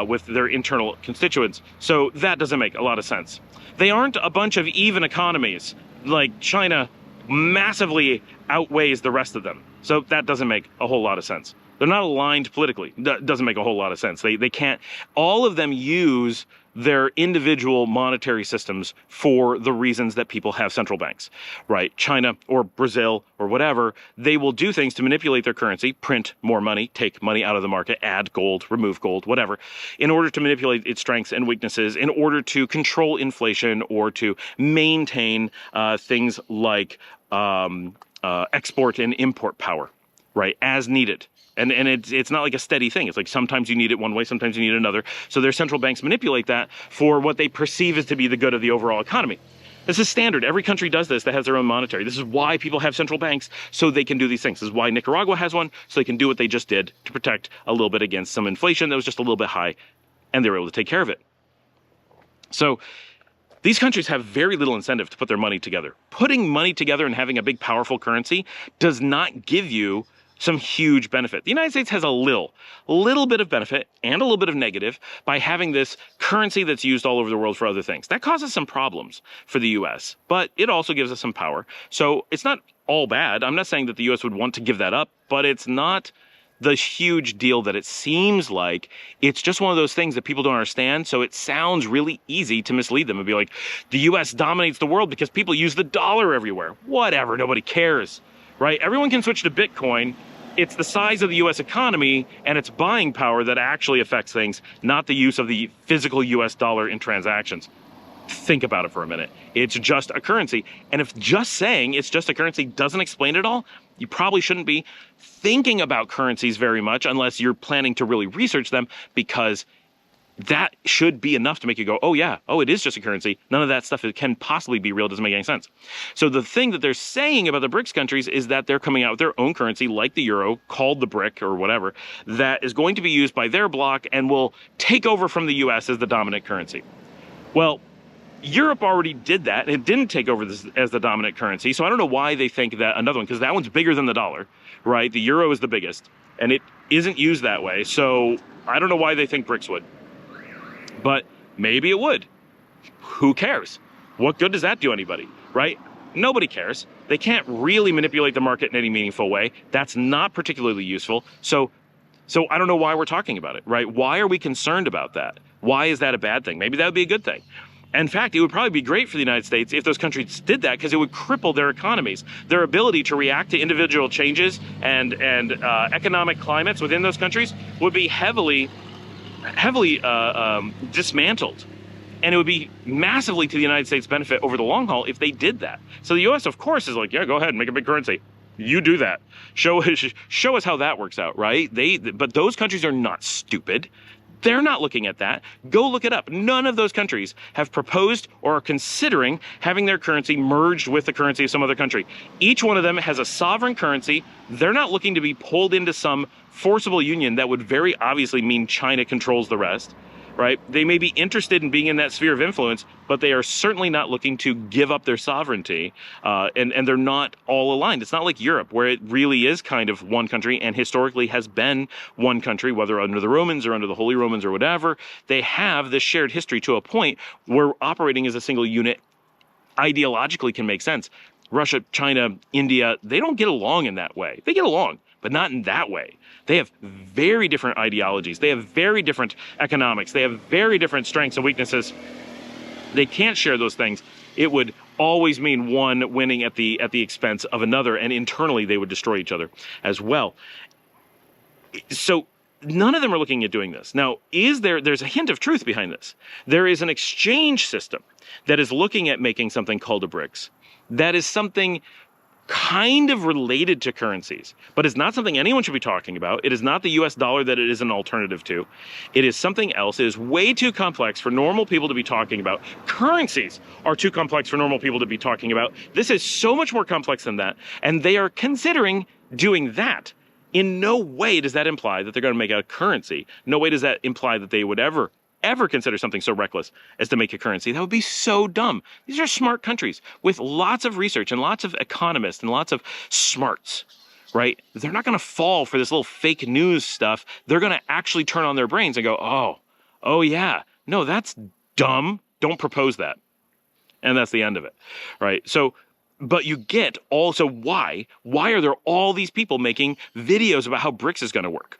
with their internal constituents, so that doesn't make a lot of sense. They aren't a bunch of even economies, like China massively outweighs the rest of them, so that doesn't make a whole lot of sense. They're not aligned politically. That doesn't make a whole lot of sense. They can't, all of them use their individual monetary systems for the reasons that people have central banks, right? China or Brazil or whatever, they will do things to manipulate their currency, print more money, take money out of the market, add gold, remove gold, whatever, in order to manipulate its strengths and weaknesses, in order to control inflation or to maintain things like export and import power, right, as needed. And it's not like a steady thing. It's like sometimes you need it one way, sometimes you need another. So their central banks manipulate that for what they perceive as to be the good of the overall economy. This is standard. Every country does this that has their own monetary. This is why people have central banks, so they can do these things. This is why Nicaragua has one, so they can do what they just did to protect a little bit against some inflation that was just a little bit high, and they were able to take care of it. So these countries have very little incentive to put their money together. Putting money together and having a big, powerful currency does not give you some huge benefit. The United States has a little bit of benefit and a little bit of negative by having this currency that's used all over the world for other things. That causes some problems for the US, but it also gives us some power. So it's not all bad. I'm not saying that the US would want to give that up, but it's not the huge deal that it seems like. It's just one of those things that people don't understand, so it sounds really easy to mislead them and be like, the US dominates the world because people use the dollar everywhere. Whatever, nobody cares. Right? Everyone can switch to Bitcoin. It's the size of the US economy and its buying power that actually affects things, not the use of the physical US dollar in transactions. Think about it for a minute. It's just a currency. And if just saying it's just a currency doesn't explain it all, you probably shouldn't be thinking about currencies very much unless you're planning to really research them, because that should be enough to make you go, oh yeah, oh, it is just a currency. None of that stuff that can possibly be real doesn't make any sense. So the thing that they're saying about the BRICS countries is that they're coming out with their own currency, like the euro, called the BRIC or whatever, that is going to be used by their bloc and will take over from the US as the dominant currency. Well, Europe already did that, and it didn't take over this as the dominant currency. So I don't know why they think that another one, because that one's bigger than the dollar, right? The euro is the biggest, and it isn't used that way. So I don't know why they think BRICS would. But maybe it would. Who cares? What good does that do anybody, right? Nobody cares. They can't really manipulate the market in any meaningful way. That's not particularly useful. So I don't know why we're talking about it, right? Why are we concerned about that? Why is that a bad thing? Maybe that would be a good thing. In fact, it would probably be great for the United States if those countries did that, because it would cripple their economies. Their ability to react to individual changes and economic climates within those countries would be heavily dismantled. And it would be massively to the United States' benefit over the long haul if they did that. So the US, of course, is like, yeah, go ahead and make a big currency. You do that. Show us how that works out, right? But those countries are not stupid. They're not looking at that. Go look it up. None of those countries have proposed or are considering having their currency merged with the currency of some other country. Each one of them has a sovereign currency. They're not looking to be pulled into some forcible union that would very obviously mean China controls the rest, right? They may be interested in being in that sphere of influence, but they are certainly not looking to give up their sovereignty, and they're not all aligned. It's not like Europe, where it really is kind of one country and historically has been one country, whether under the Romans or under the Holy Romans or whatever. They have this shared history to a point where operating as a single unit ideologically can make sense. Russia, China, India, they don't get along in that way. They get along, but not in that way. They have very different ideologies. They have very different economics. They have very different strengths and weaknesses. They can't share those things. It would always mean one winning at the expense of another, and internally they would destroy each other as well. So none of them are looking at doing this. Now, there's a hint of truth behind this. There is an exchange system that is looking at making something called a BRICS. That is something kind of related to currencies, but it's not something anyone should be talking about. It is not the US dollar that it is an alternative to. It is something else. It is way too complex for normal people to be talking about. Currencies are too complex for normal people to be talking about. This is so much more complex than that, and they are considering doing that. In no way does that imply that they're going to make a currency. No way does that imply that they would ever consider something so reckless as to make a currency. That would be so dumb. These are smart countries with lots of research and lots of economists and lots of smarts, right? They're not going to fall for this little fake news stuff. They're going to actually turn on their brains and go, oh yeah, no, that's dumb. Don't propose that. And that's the end of it, right? So, but you get also why are there all these people making videos about how BRICS is going to work?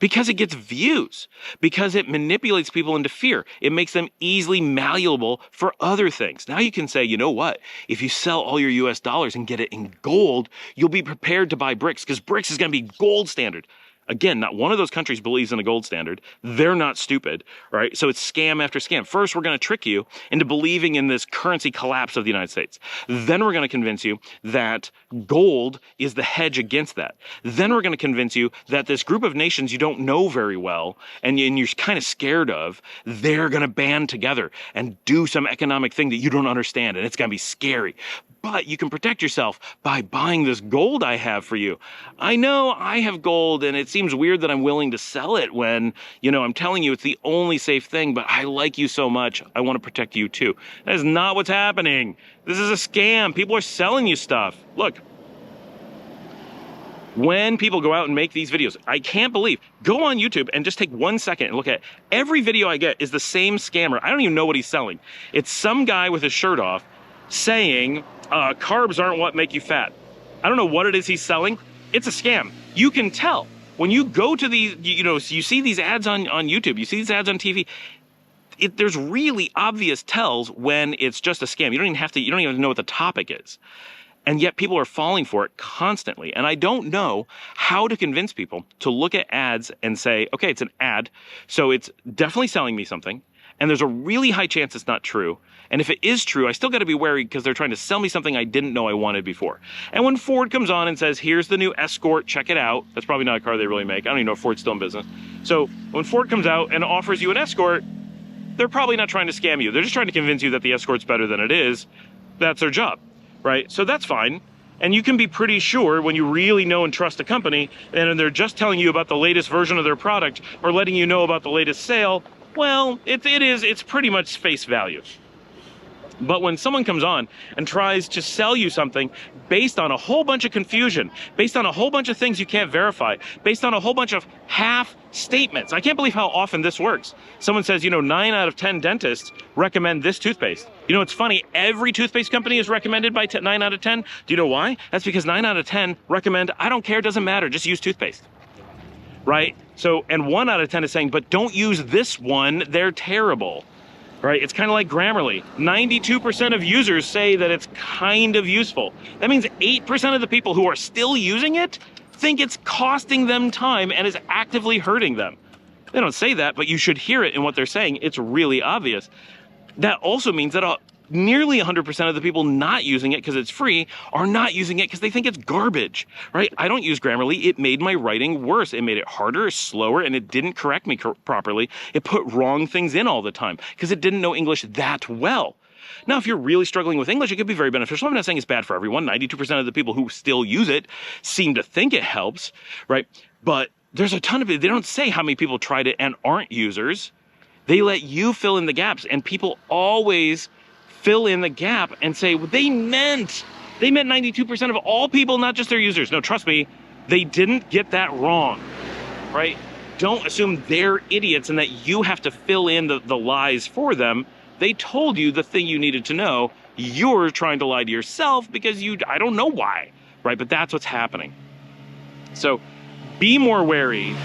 Because it gets views, because it manipulates people into fear. It makes them easily malleable for other things. Now you can say, you know what? If you sell all your US dollars and get it in gold, you'll be prepared to buy BRICS because BRICS is going to be gold standard. Again, not one of those countries believes in a gold standard. They're not stupid, right? So it's scam after scam. First, we're going to trick you into believing in this currency collapse of the United States. Then we're going to convince you that gold is the hedge against that. Then we're going to convince you that this group of nations you don't know very well and you're kind of scared of, they're going to band together and do some economic thing that you don't understand, and it's going to be scary. But you can protect yourself by buying this gold I have for you. I know I have gold, and it seems weird that I'm willing to sell it when, I'm telling you it's the only safe thing, but I like you so much, I want to protect you too. That is not what's happening. This is a scam. People are selling you stuff. Look, when people go out and make these videos, I can't believe, go on YouTube and just take 1 second and look at every video I get is the same scammer. I don't even know what he's selling. It's some guy with his shirt off saying, carbs aren't what make you fat. I don't know what it is he's selling. It's a scam. You can tell. When you go to these, you see these ads on YouTube, you see these ads on TV, there's really obvious tells when it's just a scam. You don't even know what the topic is. And yet people are falling for it constantly. And I don't know how to convince people to look at ads and say, okay, it's an ad, so it's definitely selling me something. And there's a really high chance it's not true. And if it is true, I still got to be wary because they're trying to sell me something I didn't know I wanted before. And when Ford comes on and says, here's the new Escort, check it out. That's probably not a car they really make. I don't even know if Ford's still in business. So when Ford comes out and offers you an Escort, they're probably not trying to scam you. They're just trying to convince you that the Escort's better than it is. That's their job, right? So that's fine. And you can be pretty sure when you really know and trust a company and they're just telling you about the latest version of their product or letting you know about the latest sale, well, it's pretty much face value. But when someone comes on and tries to sell you something based on a whole bunch of confusion, based on a whole bunch of things you can't verify, based on a whole bunch of half statements, I can't believe how often this works. Someone says, 9 out of 10 dentists recommend this toothpaste. It's funny, every toothpaste company is recommended by 9 out of 10. Do you know why? That's because 9 out of 10 recommend, I don't care, doesn't matter, just use toothpaste. Right? So, and 1 out of 10 is saying, but don't use this one, they're terrible. Right? It's kind of like Grammarly. 92% of users say that it's kind of useful. That means 8% of the people who are still using it think it's costing them time and is actively hurting them. They don't say that, but you should hear it in what they're saying. It's really obvious. That also means that nearly 100% of the people not using it because it's free are not using it because they think it's garbage, right? I don't use Grammarly. It made my writing worse. It made it harder, slower, and it didn't correct me properly. It put wrong things in all the time because it didn't know English that well. Now, if you're really struggling with English, it could be very beneficial. I'm not saying it's bad for everyone. 92% of the people who still use it seem to think it helps, right? But there's a ton of it. They don't say how many people tried it and aren't users. They let you fill in the gaps, and people always fill in the gap and say, well, they meant 92% of all people, not just their users. No, trust me, they didn't get that wrong, right? Don't assume they're idiots and that you have to fill in the lies for them. They told you the thing you needed to know. You're trying to lie to yourself because I don't know why, right? But that's what's happening. So be more wary.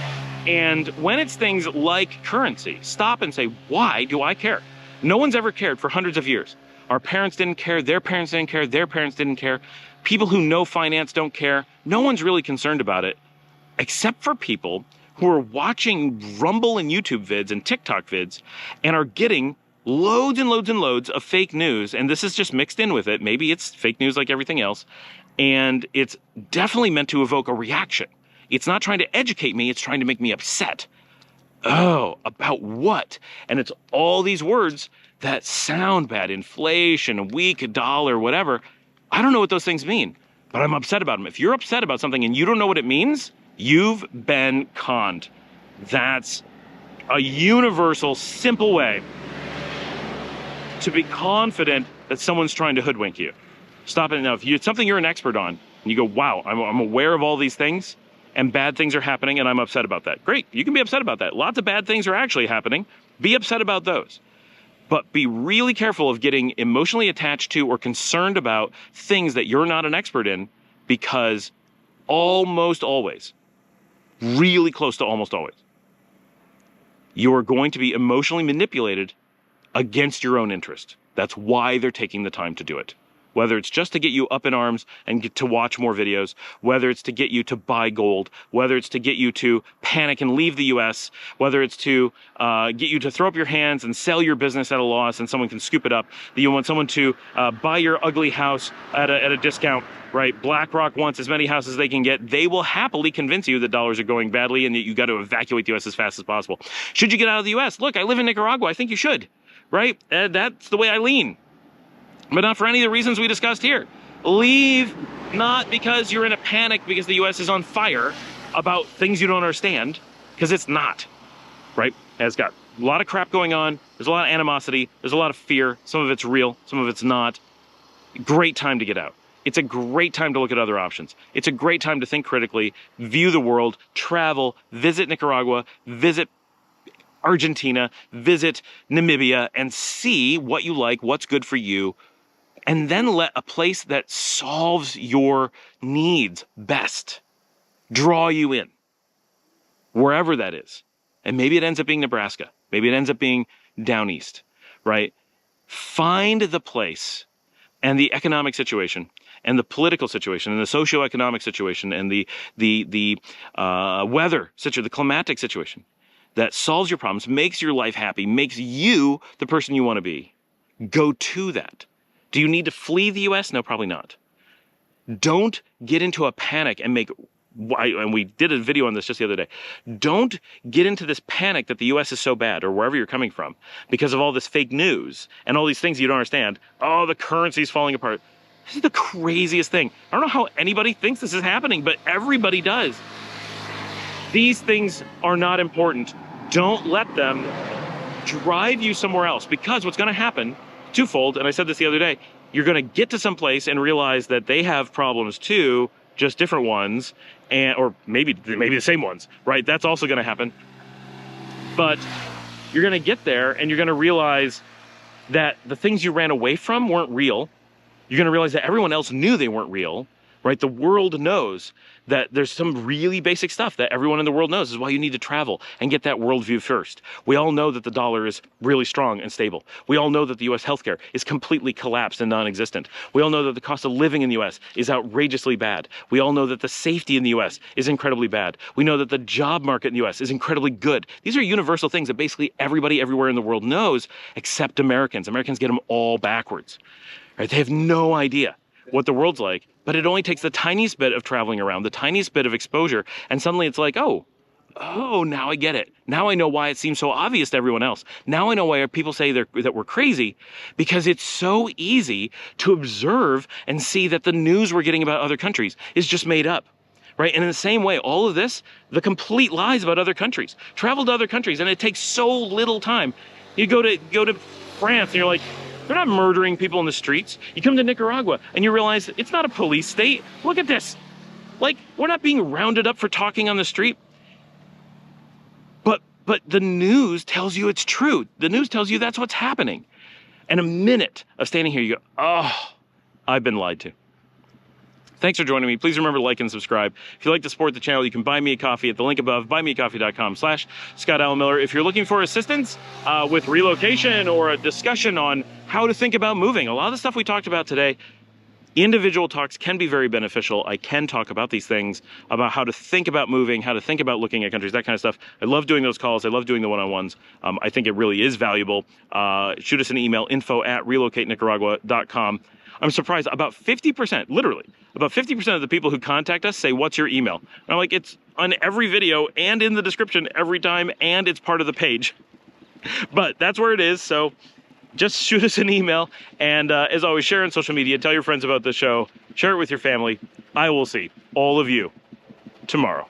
And when it's things like currency, stop and say, why do I care? No one's ever cared for hundreds of years. Our parents didn't care, their parents didn't care, their parents didn't care. People who know finance don't care. No one's really concerned about it, except for people who are watching Rumble and YouTube vids and TikTok vids and are getting loads and loads and loads of fake news. And this is just mixed in with it. Maybe it's fake news like everything else. And it's definitely meant to evoke a reaction. It's not trying to educate me, it's trying to make me upset. Oh, about what? And it's all these words that sound bad. Inflation, a weak dollar, whatever. I don't know what those things mean, but I'm upset about them. If you're upset about something and you don't know what it means, You've been conned. That's a universal, simple way to be confident that someone's trying to hoodwink you. Stop it. Now, if it's something you're an expert on, and you go, wow, I'm aware of all these things, and bad things are happening, and I'm upset about that. Great, you can be upset about that. Lots of bad things are actually happening. Be upset about those. But be really careful of getting emotionally attached to or concerned about things that you're not an expert in, because almost always, really close to almost always, you're going to be emotionally manipulated against your own interest. That's why they're taking the time to do it. Whether it's just to get you up in arms and get to watch more videos, whether it's to get you to buy gold, whether it's to get you to panic and leave the US, whether it's to get you to throw up your hands and sell your business at a loss and someone can scoop it up, that you want someone to buy your ugly house at a discount, right? BlackRock wants as many houses as they can get. They will happily convince you that dollars are going badly and that you got to evacuate the US as fast as possible. Should you get out of the US? Look, I live in Nicaragua. I think you should, right? That's the way I lean. But not for any of the reasons we discussed here. Leave, not because you're in a panic because the US is on fire about things you don't understand, because it's not, right? It's got a lot of crap going on. There's a lot of animosity. There's a lot of fear. Some of it's real. Some of it's not. Great time to get out. It's a great time to look at other options. It's a great time to think critically, view the world, travel, visit Nicaragua, visit Argentina, visit Namibia, and see what you like, what's good for you. And then let a place that solves your needs best draw you in, wherever that is. And maybe it ends up being Nebraska. Maybe it ends up being down east, right? Find the place and the economic situation and the political situation and the socioeconomic situation and the weather situation, the climatic situation that solves your problems, makes your life happy, makes you the person you want to be. Go to that. Do you need to flee the US? No, probably not. Don't get into a panic and and we did a video on this just the other day. Don't get into this panic that the US is so bad, or wherever you're coming from, because of all this fake news and all these things you don't understand. Oh, the currency's falling apart. This is the craziest thing. I don't know how anybody thinks this is happening, but everybody does. These things are not important. Don't let them drive you somewhere else, because what's going to happen, twofold, and I said this the other day, you're going to get to some place and realize that they have problems too, just different ones, or maybe the same ones, right? That's also going to happen. But you're going to get there and you're going to realize that the things you ran away from weren't real. You're going to realize that everyone else knew they weren't real, right? The world knows that there's some really basic stuff that everyone in the world knows. This is why you need to travel and get that worldview first. We all know that the dollar is really strong and stable. We all know that the US healthcare is completely collapsed and non-existent. We all know that the cost of living in the US is outrageously bad. We all know that the safety in the US is incredibly bad. We know that the job market in the US is incredibly good. These are universal things that basically everybody everywhere in the world knows, except Americans. Americans get them all backwards, right? They have no idea what the world's like, but it only takes the tiniest bit of traveling around, the tiniest bit of exposure, and suddenly it's like, oh, now I get it. Now I know why it seems so obvious to everyone else. Now I know why people say that we're crazy, because it's so easy to observe and see that the news we're getting about other countries is just made up, right? And in the same way, all of this, the complete lies about other countries. Travel to other countries, and it takes so little time. You go to France, and you're like, they're not murdering people in the streets. You come to Nicaragua and you realize it's not a police state. Look at this. Like, we're not being rounded up for talking on the street. But the news tells you it's true. The news tells you that's what's happening. And a minute of standing here, you go, oh, I've been lied to. Thanks for joining me. Please remember to like and subscribe. If you'd like to support the channel, you can buy me a coffee at the link above, buymeacoffee.com/Scott Allen Miller. If you're looking for assistance with relocation or a discussion on how to think about moving, a lot of the stuff we talked about today, individual talks can be very beneficial. I can talk about these things, about how to think about moving, how to think about looking at countries, that kind of stuff. I love doing those calls. I love doing the one-on-ones. I think it really is valuable. Shoot us an email, info@relocatenicaragua.com. I'm surprised, about 50%, literally, about 50% of the people who contact us say, what's your email? And I'm like, it's on every video and in the description every time, and it's part of the page. But that's where it is, so just shoot us an email. And as always, share on social media, tell your friends about the show, share it with your family. I will see all of you tomorrow.